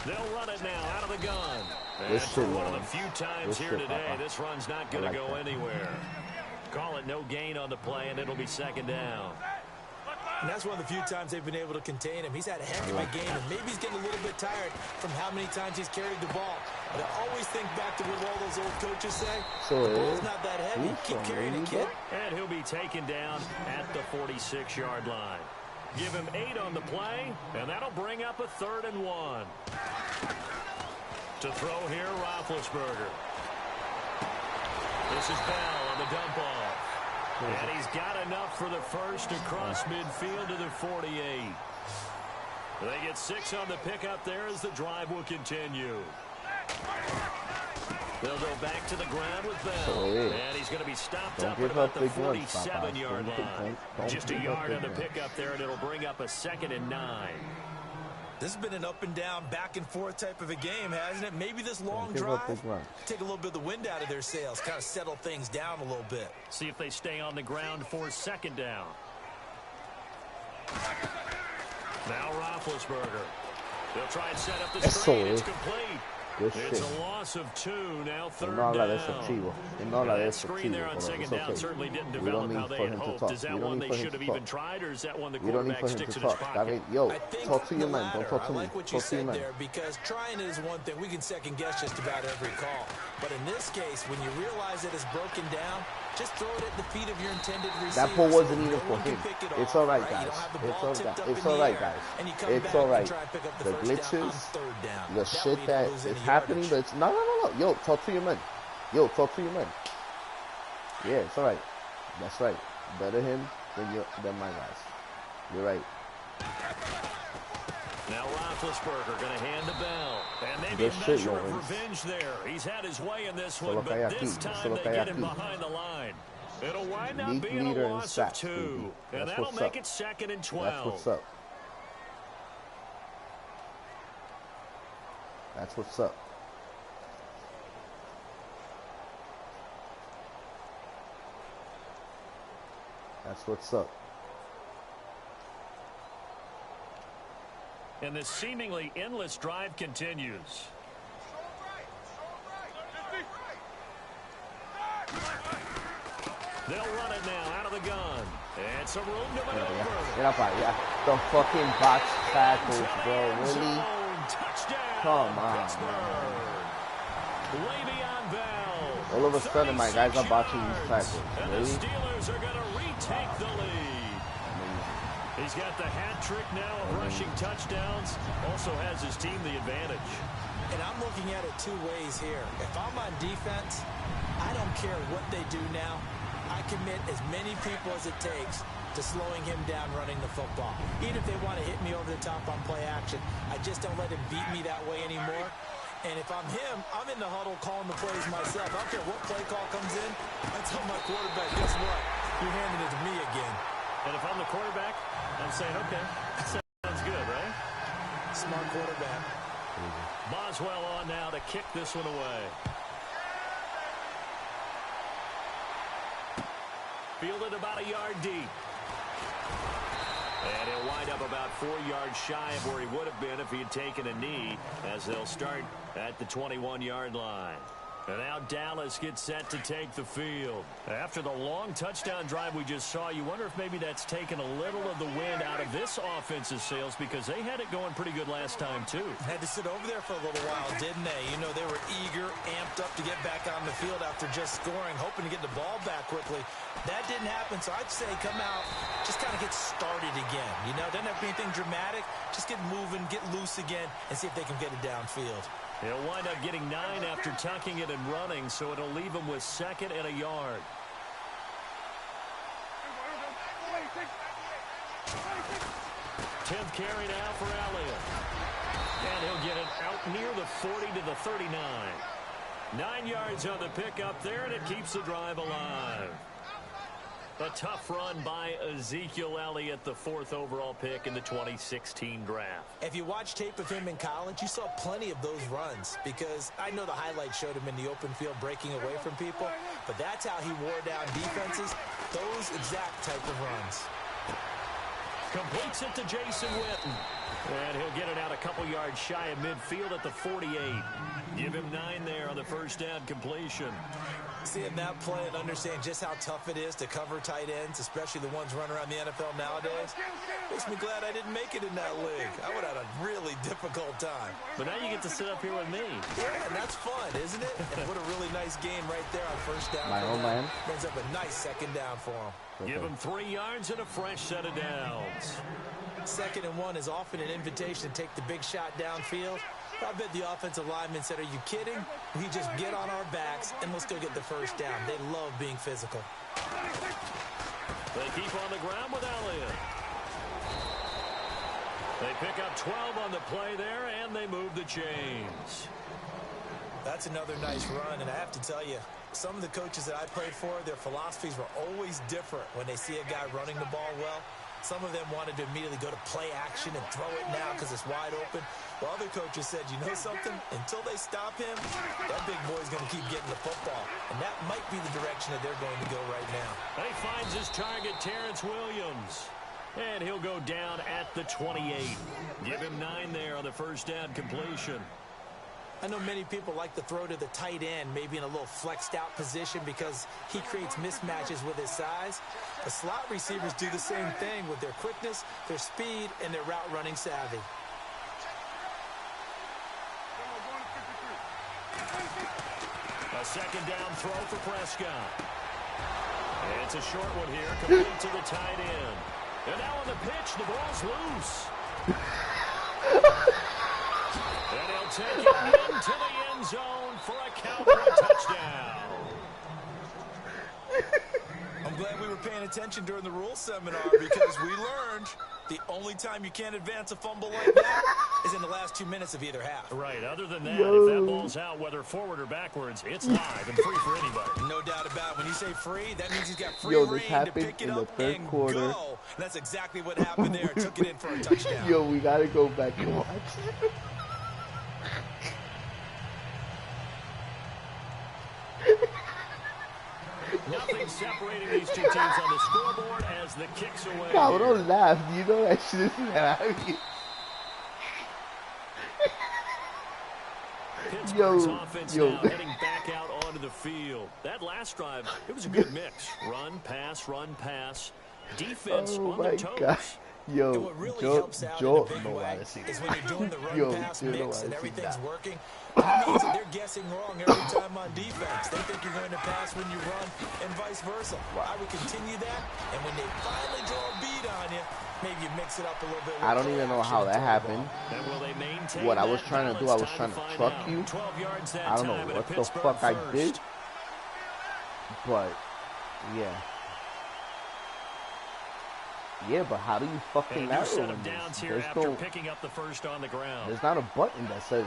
Speaker 2: They'll run it now out of the gun. And for one of the few times here today, this run's not going to go anywhere. Call it no gain on the play, and it'll be 2nd down.
Speaker 4: And that's one of the few times they've been able to contain him. He's had a heck of a game, and maybe he's getting a little bit tired from how many times he's carried the ball. But I always think back to what all those old coaches say. The ball's not that heavy. Keep carrying it, kid.
Speaker 2: And he'll be taken down at the 46-yard line. Give him 8 on the play, and that'll bring up a 3rd and 1. To throw here, Roethlisberger. This is Bell on the dump off. And he's got enough for the first across midfield to the 48. They get 6 on the pickup there as the drive will continue. They'll go back to the ground with Bell. And he's going to be stopped up at about the 47-yard line. Just a yard on the pickup there, and it'll bring up a 2nd and 9.
Speaker 4: This has been an up and down, back and forth type of a game, hasn't it? Maybe this long drive take a little bit of the wind out of their sails, kind of settle things down a little bit.
Speaker 2: See if they stay on the ground for 2nd down. Now Roethlisberger. They'll try and set up the screen. It's complete. It's a loss of 2. Now 3rd down. That screen there on 2nd down certainly didn't develop how they had hoped. Is that one they should have even tried, or is that one the quarterback sticks in his pocket?
Speaker 3: Yo, talk to your man. Don't talk to me.
Speaker 4: I like what you said there, because trying it is one thing. We can second guess just about every call. But in this case, when you realize that it's broken down, just throw it at the feet of your intended receiver.
Speaker 3: That ball wasn't
Speaker 4: so
Speaker 3: even
Speaker 4: no
Speaker 3: for
Speaker 4: one can
Speaker 3: him.
Speaker 4: pick it
Speaker 3: It's
Speaker 4: off,
Speaker 3: all right,
Speaker 4: right?
Speaker 3: guys.
Speaker 4: You don't have the
Speaker 3: It's
Speaker 4: ball
Speaker 3: all
Speaker 4: tipped
Speaker 3: right.
Speaker 4: up
Speaker 3: It's
Speaker 4: in
Speaker 3: all
Speaker 4: the
Speaker 3: right,
Speaker 4: air,
Speaker 3: guys.
Speaker 4: and you come
Speaker 3: It's
Speaker 4: back
Speaker 3: all
Speaker 4: and
Speaker 3: right.
Speaker 4: try and pick up the
Speaker 3: The
Speaker 4: first down on
Speaker 3: glitches,
Speaker 4: third down.
Speaker 3: the
Speaker 4: That way
Speaker 3: shit
Speaker 4: you
Speaker 3: that
Speaker 4: don't lose
Speaker 3: is
Speaker 4: any
Speaker 3: happening,
Speaker 4: yardage.
Speaker 3: but it's no. Yo, talk to your men. Yo, talk to your men. Yeah, it's all right. That's right. Better him than my guys. You're right.
Speaker 2: Now Roethlisberger going to hand the bell. And maybe
Speaker 3: Good
Speaker 2: a
Speaker 3: shit,
Speaker 2: measure of
Speaker 3: Lawrence.
Speaker 2: revenge there. He's had his way in this
Speaker 3: Solo
Speaker 2: one, but
Speaker 3: kaya
Speaker 2: this
Speaker 3: aquí.
Speaker 2: time
Speaker 3: Solo
Speaker 2: they
Speaker 3: kaya
Speaker 2: get him
Speaker 3: aquí.
Speaker 2: behind the line. It'll wind up
Speaker 3: League
Speaker 2: being a
Speaker 3: leader in
Speaker 2: loss of
Speaker 3: sacks,
Speaker 2: 2.
Speaker 3: baby.
Speaker 2: And
Speaker 3: That's
Speaker 2: that'll
Speaker 3: what's
Speaker 2: make
Speaker 3: up.
Speaker 2: it 2nd and 12.
Speaker 3: That's what's up. That's what's up. That's what's up.
Speaker 2: And this seemingly endless drive continues. They'll run it now out of the gun. And some room to maneuver.
Speaker 3: Get up out here. The fucking box tackles, bro. Really?
Speaker 2: Touchdown.
Speaker 3: Come on,
Speaker 2: Pittsburgh. Le'Veon Bell.
Speaker 3: All of a sudden, my guys are botching these tackles.
Speaker 2: And
Speaker 3: Really?
Speaker 2: the Steelers are going to retake the lead. He's got the hat trick now of rushing touchdowns. Also has his team the advantage.
Speaker 4: And I'm looking at it two ways here. If I'm on defense, I don't care what they do now. I commit as many people as it takes to slowing him down running the football. Even if they want to hit me over the top on play action, I just don't let him beat me that way anymore. And if I'm him, I'm in the huddle calling the plays myself. I don't care what play call comes in. I tell my quarterback, guess what? You're handing it to me again.
Speaker 2: And if I'm the quarterback, I'm saying, okay, sounds good, right?
Speaker 4: Smart quarterback.
Speaker 2: Boswell on now to kick this one away. Fielded about a yard deep. And he'll wind up about 4 yards shy of where he would have been if he had taken a knee, as they'll start at the 21-yard line. And now Dallas gets set to take the field. After the long touchdown drive we just saw, you wonder if maybe that's taken a little of the wind out of this offense's sails, because they had it going pretty good last time, too.
Speaker 4: Had to sit over there for a little while, didn't they? You know, they were eager, amped up to get back on the field after just scoring, hoping to get the ball back quickly. That didn't happen, so I'd say come out, just kind of get started again. You know, doesn't have to be anything dramatic. Just get moving, get loose again, and see if they can get it downfield.
Speaker 2: He'll wind up getting 9 after tucking it and running, so it'll leave him with 2nd and a yard. Tenth carry now for Elliott. And he'll get it out near the 40 to the 39. 9 yards on the pickup there, and it keeps the drive alive. A tough run by Ezekiel Elliott, the 4th overall pick in the 2016 draft.
Speaker 4: If you watch tape of him in college, you saw plenty of those runs, because I know the highlights showed him in the open field breaking away from people, but that's how he wore down defenses, those exact type of runs.
Speaker 2: Completes it to Jason Witten. And he'll get it out a couple yards shy of midfield at the 48. Give him 9 there on the first down completion.
Speaker 4: Seeing that play and understand just how tough it is to cover tight ends, especially the ones running around the NFL nowadays, makes me glad I didn't make it in that league. I would have had a really difficult time.
Speaker 2: But now you get to sit up here with me.
Speaker 4: Yeah, and that's fun, isn't it? And what a really nice game right there on first down.
Speaker 3: My own man.
Speaker 4: Brings up a nice 2nd down for him.
Speaker 3: Okay.
Speaker 2: Give him 3 yards and a fresh set of downs.
Speaker 4: 2nd and 1 is often an invitation to take the big shot downfield. I bet the offensive lineman said, are you kidding? We just get on our backs and let's go get the first down. They love being physical.
Speaker 2: They keep on the ground with Elliott. They pick up 12 on the play there, and they move the chains.
Speaker 4: That's another nice run, and I have to tell you, some of the coaches that I played for, their philosophies were always different when they see a guy running the ball well. Some of them wanted to immediately go to play action and throw it now because it's wide open. While other coaches said, you know something? Until they stop him, that big boy's going to keep getting the football. And that might be the direction that they're going to go right now.
Speaker 2: He finds his target, Terrence Williams. And he'll go down at the 28. Give him 9 there on the first down completion.
Speaker 4: I know many people like to throw to the tight end, maybe in a little flexed out position because he creates mismatches with his size. The slot receivers do the same thing with their quickness, their speed, and their route running savvy.
Speaker 2: A 2nd down throw for Prescott. It's a short one here, complete to the tight end. And now on the pitch, the ball's loose. And he'll take it into the end zone for a Cowboy touchdown.
Speaker 4: I'm glad we were paying attention during the rules seminar because we learned the only time you can't advance a fumble like that is in the last 2 minutes of either half.
Speaker 2: Right. Other than that, if that ball's out, whether forward or backwards, it's live and free for anybody.
Speaker 4: No doubt about it. When you say free, that means he's got free reign to pick it up and go. And that's exactly what happened there. Took it in for a touchdown.
Speaker 3: Yo, we got to go back and watch.
Speaker 2: Nothing separating these two teams on the scoreboard as the kick's away.
Speaker 3: God, don't laugh. You know that shit isn't happening.
Speaker 2: Pittsburgh's offense now heading back out onto the field. That last drive, it was a good mix. Run, pass, defense on their toes. God.
Speaker 3: Yo,
Speaker 4: and what really helps out in a big way is when you're doing the run-pass mix and everything's working. That means that they're guessing wrong every time on defense. They think you're going to pass when you run and vice versa. I would continue that, and when they finally draw a beat on you, maybe you mix it up a little bit.
Speaker 3: I don't even know how that happened. What I was trying to do, I was trying to truck you. I don't know what the fuck I did. But, yeah. Yeah, but how do you fucking narrow in this? There's no,
Speaker 2: picking up the first on the ground.
Speaker 3: There's not a button that says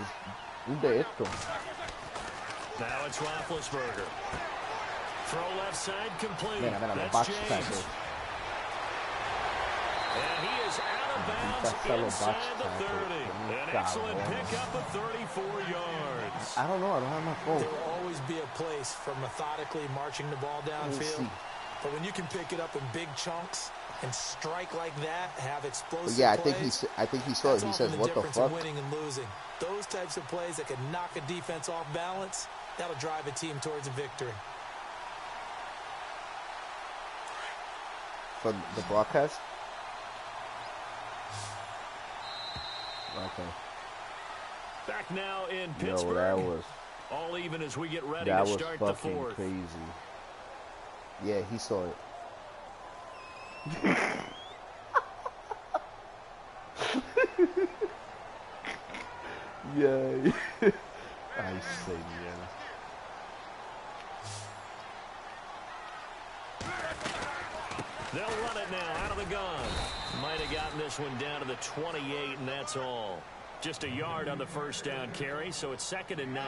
Speaker 3: "Unde esto."
Speaker 2: Now it's Roethlisberger. Throw left side complete.
Speaker 3: That's James.
Speaker 2: And he is out of bounds inside the 30. An excellent pickup of 34 yards.
Speaker 3: I don't know. I don't have my phone.
Speaker 4: There will always be a place for methodically marching the ball downfield. But when you can pick it up in big chunks and strike like that, have explosive
Speaker 3: I
Speaker 4: plays,
Speaker 3: think he saw it. He says, "What the fuck?"
Speaker 4: Winning and losing. Those types of plays that can knock a defense off balance, that'll drive a team towards a victory.
Speaker 3: For the broadcast. Okay.
Speaker 2: Back now in Pittsburgh.
Speaker 3: Yo, that was
Speaker 2: all even as we get ready to start the fourth.
Speaker 3: Crazy. Yeah, he saw it. Yeah. I say yeah.
Speaker 2: They'll run it now out of the gun. Might have gotten this one down to the 28, and that's all. Just a yard on the first down carry, so it's 2nd and 9.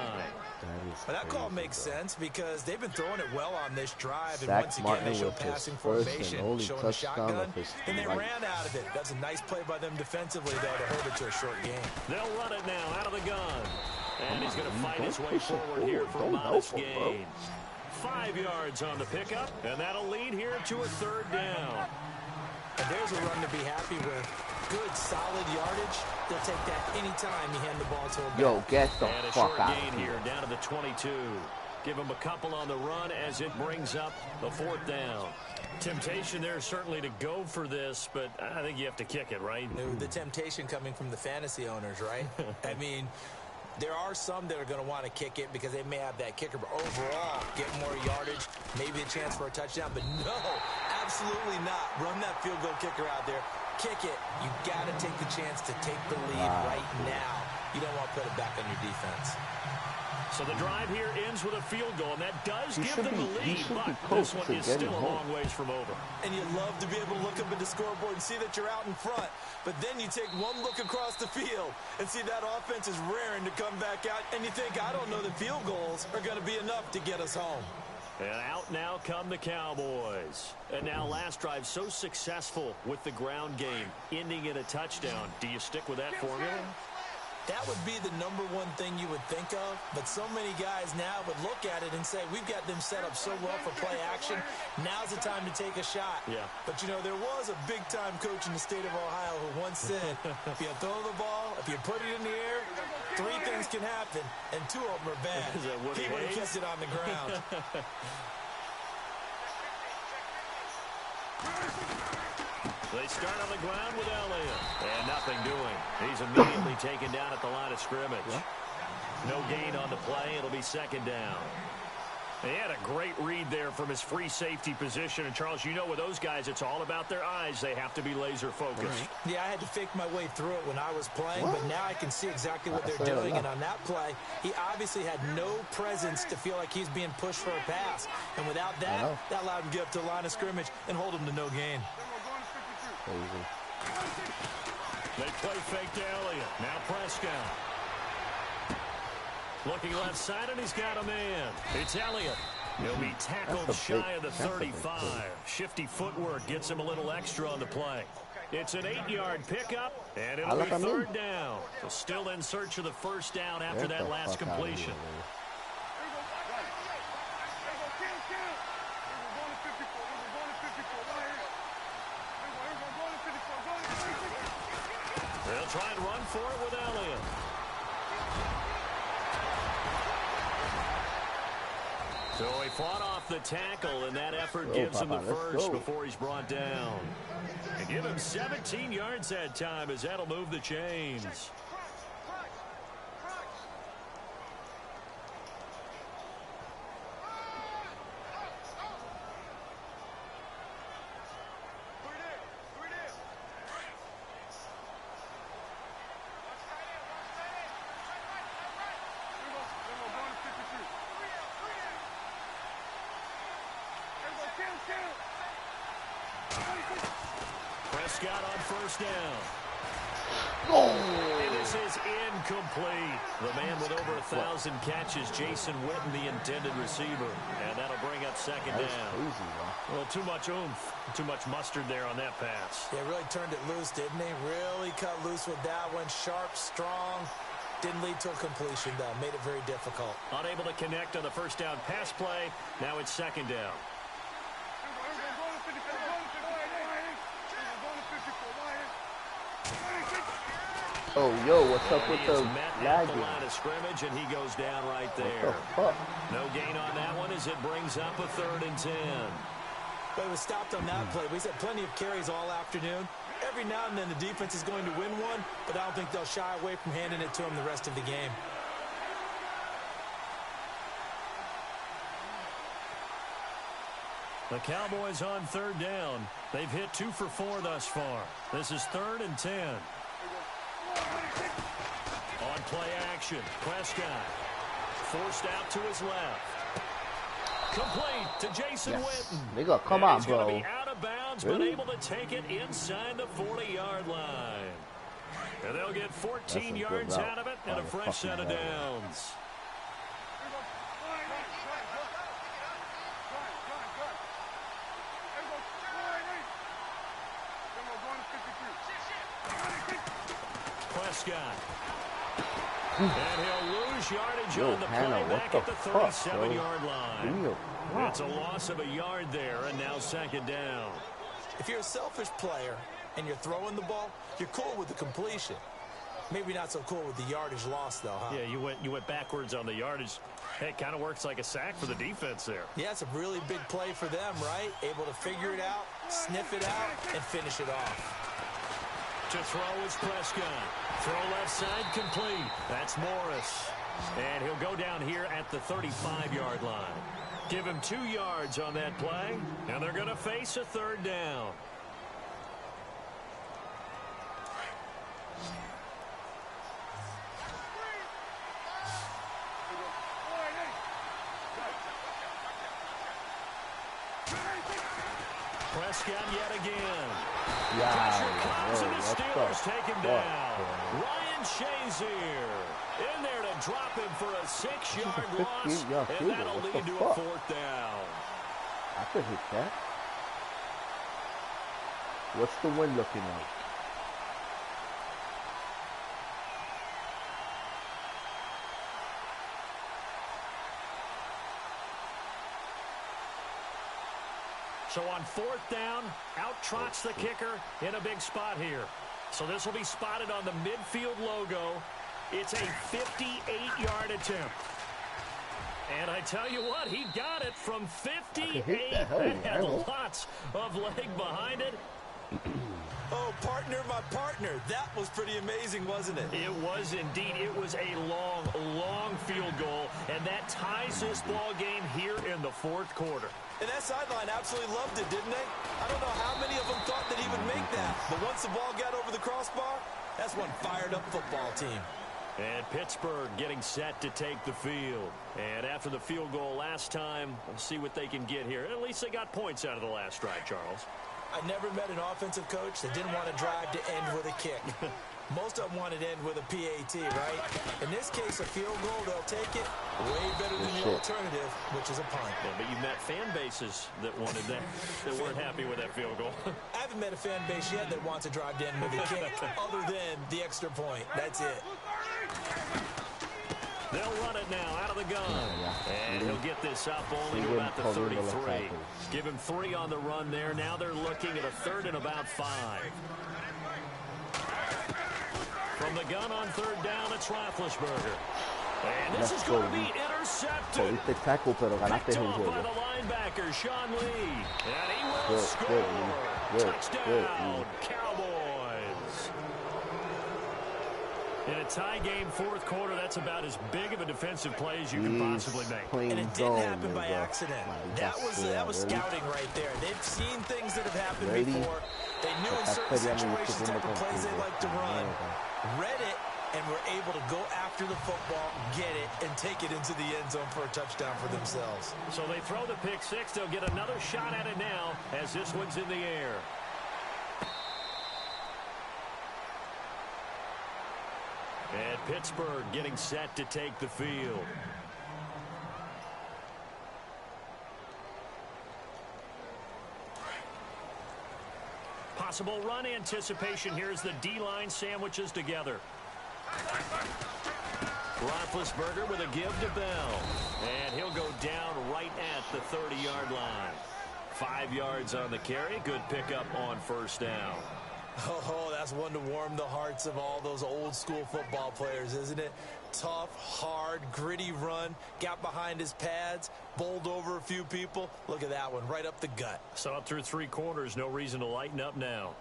Speaker 4: That call makes sense because they've been throwing it well on this drive, and once again they show passing formation, showing a shotgun, and they ran out of it. That's a nice play by them defensively, though, to hold it to a short game.
Speaker 2: They'll run it now out of the gun, and he's going to fight his way forward here for a modest gain. 5 yards on the pickup, and that'll lead here to a 3rd down.
Speaker 4: And there's a run to be happy with. Good, solid yardage. They'll take that anytime you hand the ball to a back.
Speaker 3: Yo, get the fuck out
Speaker 2: gain here, down to the 22. Give him a couple on the run as it brings up the 4th down. Temptation there certainly to go for this, but I think you have to kick it, right?
Speaker 4: The temptation coming from the fantasy owners, right? I mean, there are some that are going to want to kick it because they may have that kicker, but overall, get more yardage, maybe a chance for a touchdown. But no, absolutely not. Run that field goal kicker out there. Kick it. You got to take the chance to take the lead right now. You don't want to put it back on your defense.
Speaker 2: So the drive here ends with a field goal, and that does give them the lead, but this one is still a long ways from over.
Speaker 4: And you love to be able to look up at the scoreboard and see that you're out in front, but then you take one look across the field and see that offense is raring to come back out, and you think, I don't know that field goals are going to be enough to get us home.
Speaker 2: And out now come the Cowboys. And now last drive so successful with the ground game, ending in a touchdown. Do you stick with that formula?
Speaker 4: That would be the #1 thing you would think of, but so many guys now would look at it and say, we've got them set up so well for play action, now's the time to take a shot.
Speaker 2: Yeah.
Speaker 4: But, you know, there was a big-time coach in the state of Ohio who once said, if you throw the ball, if you put it in the air, 3 things can happen, and 2 of them are bad. He would have kept it on the ground.
Speaker 2: They start on the ground with Elliott. And nothing doing. He's immediately taken down at the line of scrimmage. No gain on the play. It'll be 2nd down. He had a great read there from his free safety position. And, Charles, you know with those guys, it's all about their eyes. They have to be laser-focused.
Speaker 4: Right. Yeah, I had to fake my way through it when I was playing, but now I can see exactly what they're doing. And on that play, he obviously had no presence to feel like he's being pushed for a pass. And without that, that allowed him to get up to the line of scrimmage and hold him to no gain.
Speaker 2: They play fake to Elliott. Now Prescott. Looking left side, and he's got a man. It's Elliott. He'll be tackled shy of the 35. Shifty footwork gets him a little extra on the play. It's an 8-yard pickup, and it'll be third down. So still in search of the first down after that last completion. They'll try and run for it with Elliott. So he fought off the tackle, and that effort gives him the first before he's brought down. And give him 17 yards that time, as that'll move the chains. Prescott on first down. And this is incomplete. The man with over 1,000 catches, Jason Witten, the intended receiver. And that'll bring up second down. Well, too much oomph, too much mustard there on that pass.
Speaker 4: Yeah, really turned it loose, didn't he? Really cut loose with that one. Sharp, strong. Didn't lead to a completion, though. Made it very difficult.
Speaker 2: Unable to connect on the first down pass play. Now it's second down.
Speaker 3: Oh, yo, what's up with the lagging?
Speaker 2: Line of scrimmage, and he goes down right there. No gain on that one as it brings up a 3rd and 10.
Speaker 4: But it was stopped on that play. He's had plenty of carries all afternoon. Every now and then the defense is going to win one, but I don't think they'll shy away from handing it to him the rest of the game.
Speaker 2: The Cowboys on 3rd down. They've hit 2 for 4 thus far. This is 3rd and 10. On play action, Prescott forced out to his left. Complete to Jason Witten.
Speaker 3: Nigga, come on, bro.
Speaker 2: He's going to be out of bounds, but able to take it inside the 40-yard line. And they'll get 14 yards out of it and a fresh set of downs. Prescott. And he'll lose yardage on the play back at the 37-yard line. It's a loss of a yard there, and now second down.
Speaker 4: If you're a selfish player and you're throwing the ball, you're cool with the completion. Maybe not so cool with the yardage loss, though, huh?
Speaker 2: Yeah, you went backwards on the yardage. Hey, it kind of works like a sack for the defense there.
Speaker 4: Yeah, it's a really big play for them, right? Able to figure it out, sniff it out, and finish it off.
Speaker 2: To throw is Prescott. Throw left side complete. That's Morris. And he'll go down here at the 35-yard line. Give him 2 yards on that play, and they're going to face a 3rd down. Prescott yet again. Pressure comes, and the Steelers take him down. Ryan Shazier in there to drop him for a 6-yard loss, and that'll lead to a 4th down.
Speaker 3: I could hit that. What's the wind looking like?
Speaker 2: So on 4th down, out trots the kicker in a big spot here. So this will be spotted on the midfield logo. It's a 58-yard attempt. And I tell you what, he got it from 58. It had lots of leg behind it.
Speaker 4: Oh, partner, my partner. That was pretty amazing, wasn't it?
Speaker 2: It was indeed. It was a long, long field goal. and that ties this ball game here in the fourth quarter.
Speaker 4: And that sideline absolutely loved it, didn't they? I don't know how many of them thought that he would make that, but once the ball got over the crossbar, that's one fired-up football team.
Speaker 2: And Pittsburgh getting set to take the field. And after the field goal last time, we'll see what they can get here. At least they got points out of the last drive, Charles.
Speaker 4: I never met an offensive coach that didn't want to drive to end with a kick. Most of them wanted to end with a PAT, right? In this case, a field goal, they'll take it. Way better than the alternative, which is a punt.
Speaker 2: Yeah, but you've met fan bases that wanted that, that weren't happy with that field goal.
Speaker 4: I haven't met a fan base yet that wants to drive to end with a kick, other than the extra point. That's it.
Speaker 2: They'll run it now out of the gun. And he'll get this up only to about the 33. Give him 3 on the run there. Now they're looking at a 3rd and about 5. From the gun on 3rd down, it's Roethlisberger. And this is going to be intercepted. Picked off by the linebacker, Sean Lee. And he will score. Touchdown, Cowboys. In a tie game, fourth quarter, that's about as big of a defensive play as you can possibly make.
Speaker 4: And it didn't happen by accident. That was scouting right there. They've seen things that have happened before. They knew in certain situations the type of plays they like to run. Read it, and were able to go after the football, get it, and take it into the end zone for a touchdown for themselves.
Speaker 2: So they throw the pick 6. They'll get another shot at it now as this one's in the air. And Pittsburgh getting set to take the field. Possible run anticipation here as the D-line sandwiches together. Roethlisberger with a give to Bell. And he'll go down right at the 30-yard line. 5 yards on the carry. Good pickup on 1st down.
Speaker 4: Oh, that's one to warm the hearts of all those old-school football players, isn't it? Tough, hard, gritty run, got behind his pads, bowled over a few people. Look at that one, right up the gut.
Speaker 2: So up through 3 quarters, no reason to lighten up now.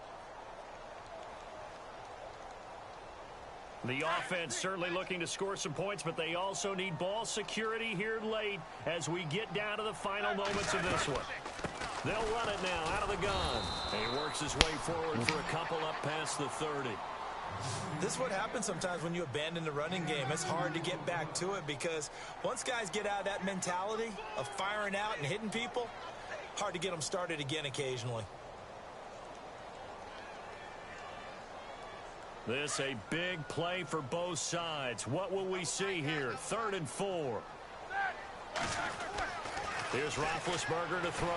Speaker 2: The offense certainly looking to score some points, but they also need ball security here late as we get down to the final moments of this one. They'll run it now out of the gun. And he works his way forward for a couple up past the 30.
Speaker 4: This is what happens sometimes when you abandon the running game. It's hard to get back to it because once guys get out of that mentality of firing out and hitting people, hard to get them started again occasionally.
Speaker 2: This a big play for both sides. What will we see here? 3rd and 4. Here's Roethlisberger to throw.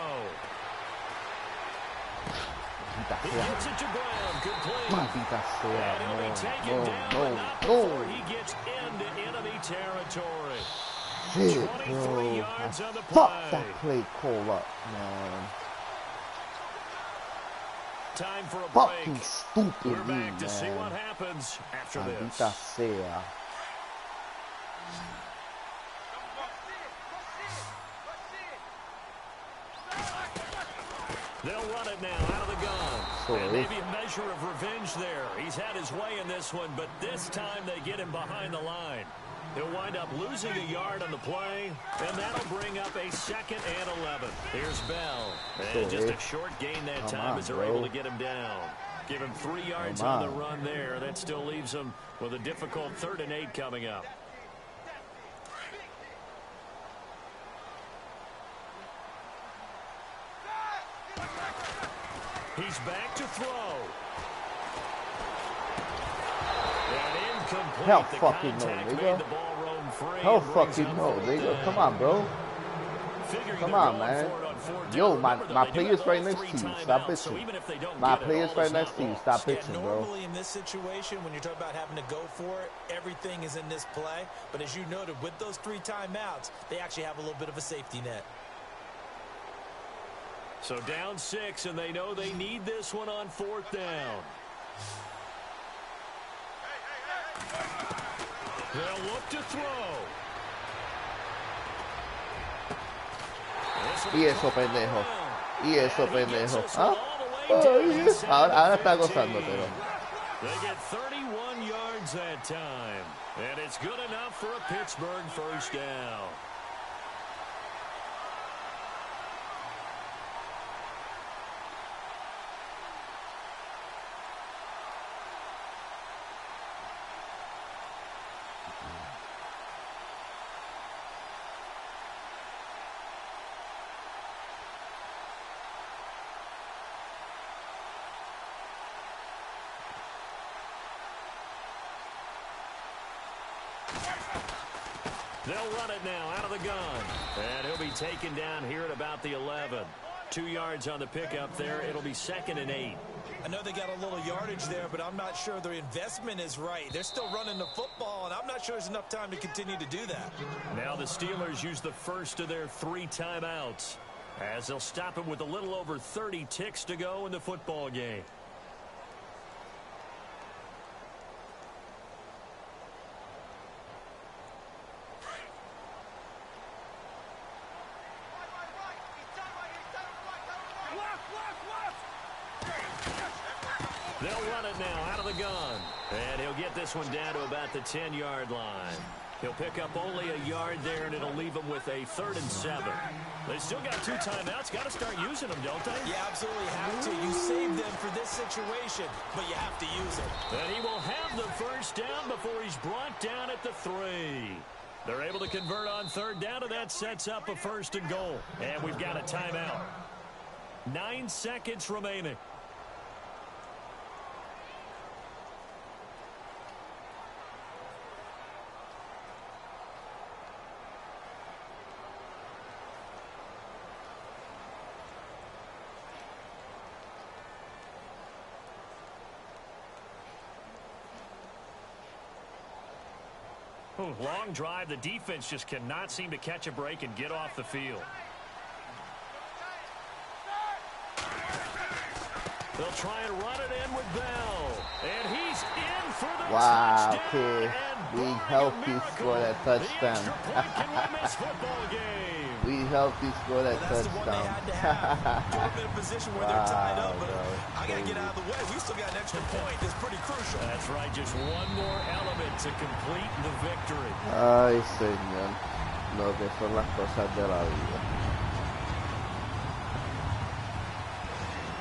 Speaker 2: He gets it to Brown. Complete. And he'll be taken down, not before he gets into enemy territory. 23 yards on the play.
Speaker 3: Fuck that play call up, man.
Speaker 2: Time for a break.
Speaker 3: Fucking stupid.
Speaker 2: We're back to see what happens after this. They'll run it now out of the gun. And maybe a measure of revenge there. He's had his way in this one, but this time they get him behind the line. He'll wind up losing a yard on the play, and that'll bring up a 2nd and 11. Here's Bell. And just a short gain that time as they're able to get him down. Give him 3 yards on the run there. That still leaves him with a difficult 3rd and 8 coming up. He's back to throw. And incomplete.
Speaker 3: Hell fucking no, nigga. Hell fucking no, nigga. Come on, bro. Come on, man. Yo, my player's right next to you. Stop bitching. My player's right next to you. Stop bitching, bro.
Speaker 4: Normally in this situation, when you're talking about having to go for it, everything is in this play. But as you noted, with those 3 timeouts, they actually have a little bit of a safety net.
Speaker 2: So down 6, and they know they need this one on 4th down. They'll look to throw.
Speaker 3: Y eso, pendejo. Y eso, pendejo. ¿Ah? Ahora está gozando, pero.
Speaker 2: They get 31 yards yards that time. And it's good enough for a Pittsburgh first down. They'll run it now out of the gun. And he'll be taken down here at about the 11. 2 yards on the pickup there. It'll be 2nd and 8.
Speaker 4: I know they got a little yardage there, but I'm not sure their investment is right. They're still running the football, and I'm not sure there's enough time to continue to do that.
Speaker 2: Now the Steelers use the first of their 3 timeouts, as they'll stop him with a little over 30 ticks to go in the football game. They'll run it now out of the gun. And he'll get this one down to about the 10-yard line. He'll pick up only a yard there, and it'll leave him with a 3rd and 7. They still got 2 timeouts. Got to start using them, don't they?
Speaker 4: You absolutely have to. You save them for this situation, but you have to use them.
Speaker 2: And he will have the first down before he's brought down at the 3. They're able to convert on 3rd down, and that sets up a 1st and goal. And we've got a timeout. 9 seconds remaining. Long drive. The defense just cannot seem to catch a break and get off the field. They'll try and run it in with Bell. And he's in for the touchdown.
Speaker 3: Okay. Big healthy score that touchdown. We healthy score that touchdown.
Speaker 4: They're in a position where they're tied up, but I got to get out of the way. We still got an extra point. That's pretty crucial.
Speaker 2: That's right. Just one more element to complete the victory.
Speaker 3: Ay, señor. Lo que son las cosas de la vida.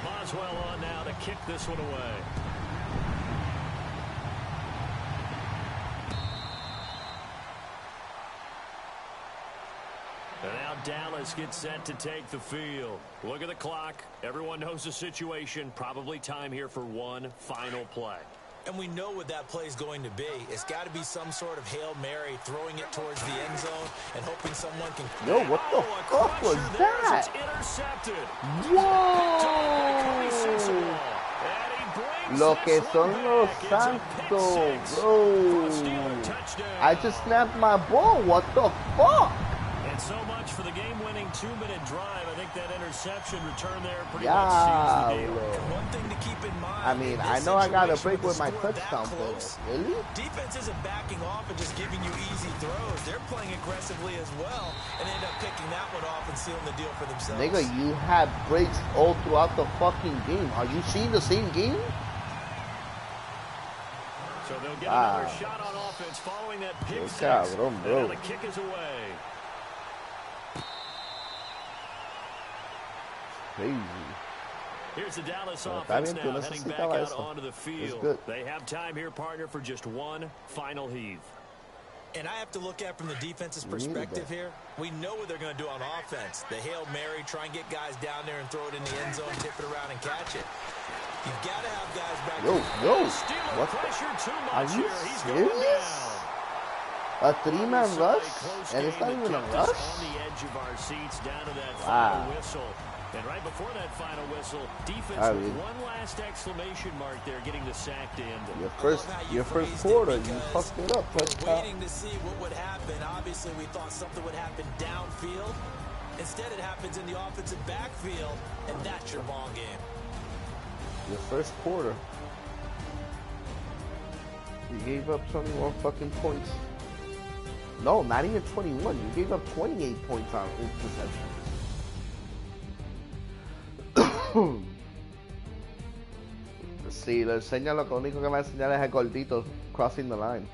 Speaker 2: Boswell on now to kick this one away. And now Dallas gets set to take the field. Look at the clock. Everyone knows the situation. Probably time here for one final play.
Speaker 4: And we know what that play is going to be. It's got to be some sort of Hail Mary, throwing it towards the end zone and hoping someone can...
Speaker 3: Yo, what the fuck was that?
Speaker 2: Intercepted.
Speaker 3: Whoa! Lo que son los Santos, bro. I just snapped my ball. What the fuck?
Speaker 2: And so much for the game-winning 2-minute drive. I think that interception return there pretty much seals the deal.
Speaker 4: One thing to keep in mind.
Speaker 3: I mean, I know I got a break with my touchdown, but really?
Speaker 4: Defense isn't backing off and just giving you easy throws. They're playing aggressively as well and end up picking that one off and sealing the deal for themselves.
Speaker 3: Nigga, you had breaks all throughout the fucking game. Are you seeing the same game?
Speaker 2: So they'll get another shot on offense following that pick six.
Speaker 3: Cabrón, bro.
Speaker 2: And the kick is away.
Speaker 3: Crazy.
Speaker 2: Here's the Dallas offense now heading back out onto the field. They have time here, partner, for just one final heave.
Speaker 4: And I have to look at from the defense's perspective here. We know what they're going to do on offense. The Hail Mary, try and get guys down there and throw it in the end zone, tip it around and catch it. You've got to have guys back
Speaker 3: there. Yo,
Speaker 2: what
Speaker 3: are you serious? A 3-man rush? And it's not even a rush?
Speaker 2: On the edge of our seats down to that final whistle. And right before that final whistle, defense with one last exclamation mark there, getting the sack to end it.
Speaker 3: Your first quarter, you fucked it up.
Speaker 4: We're waiting to see what would happen. Obviously, we thought something would happen downfield. Instead, it happens in the offensive backfield, and that's your ball game.
Speaker 3: Your first quarter, you gave up 21 fucking points. No, not even 21. You gave up 28 points on interception. Si lo enseña, lo único que va a enseñar es el gordito crossing the line.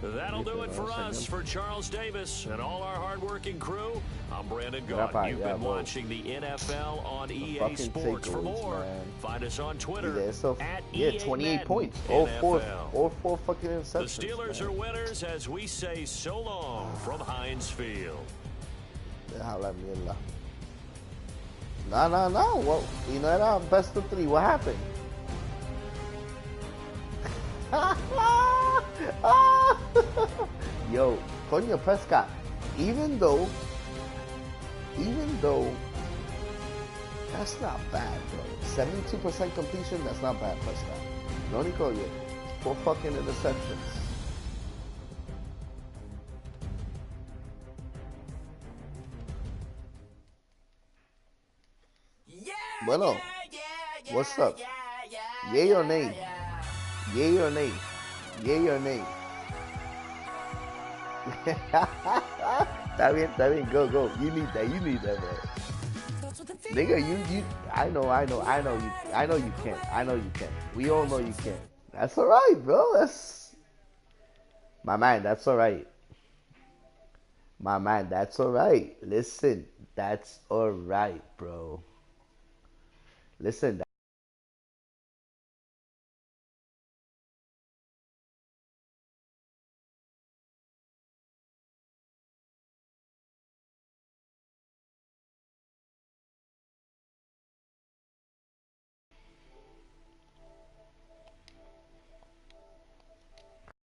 Speaker 2: That'll do it for us. For Charles Davis and all our hardworking crew, I'm Brandon Gaudin. You've been watching the NFL on EA Sports. For more, find us on Twitter at EA
Speaker 3: 28 points. All four fucking interceptions.
Speaker 2: The Steelers are winners as we say so long from Heinz Field.
Speaker 3: Deja la mierda. No. Well, y no era best of 3. What happened? Yo, coño, Prescott, even though that's not bad, bro. 72% completion, that's not bad, Prescott. Lo único, 4 fucking interceptions. Bueno, what's up? Yay or nay? Yay or nay? Yay or nay? Está bien, go. You need that, man. Nigga, you, I know you can. We all know you can. That's alright, bro. My man, that's alright. Listen, that's alright, bro. Listen,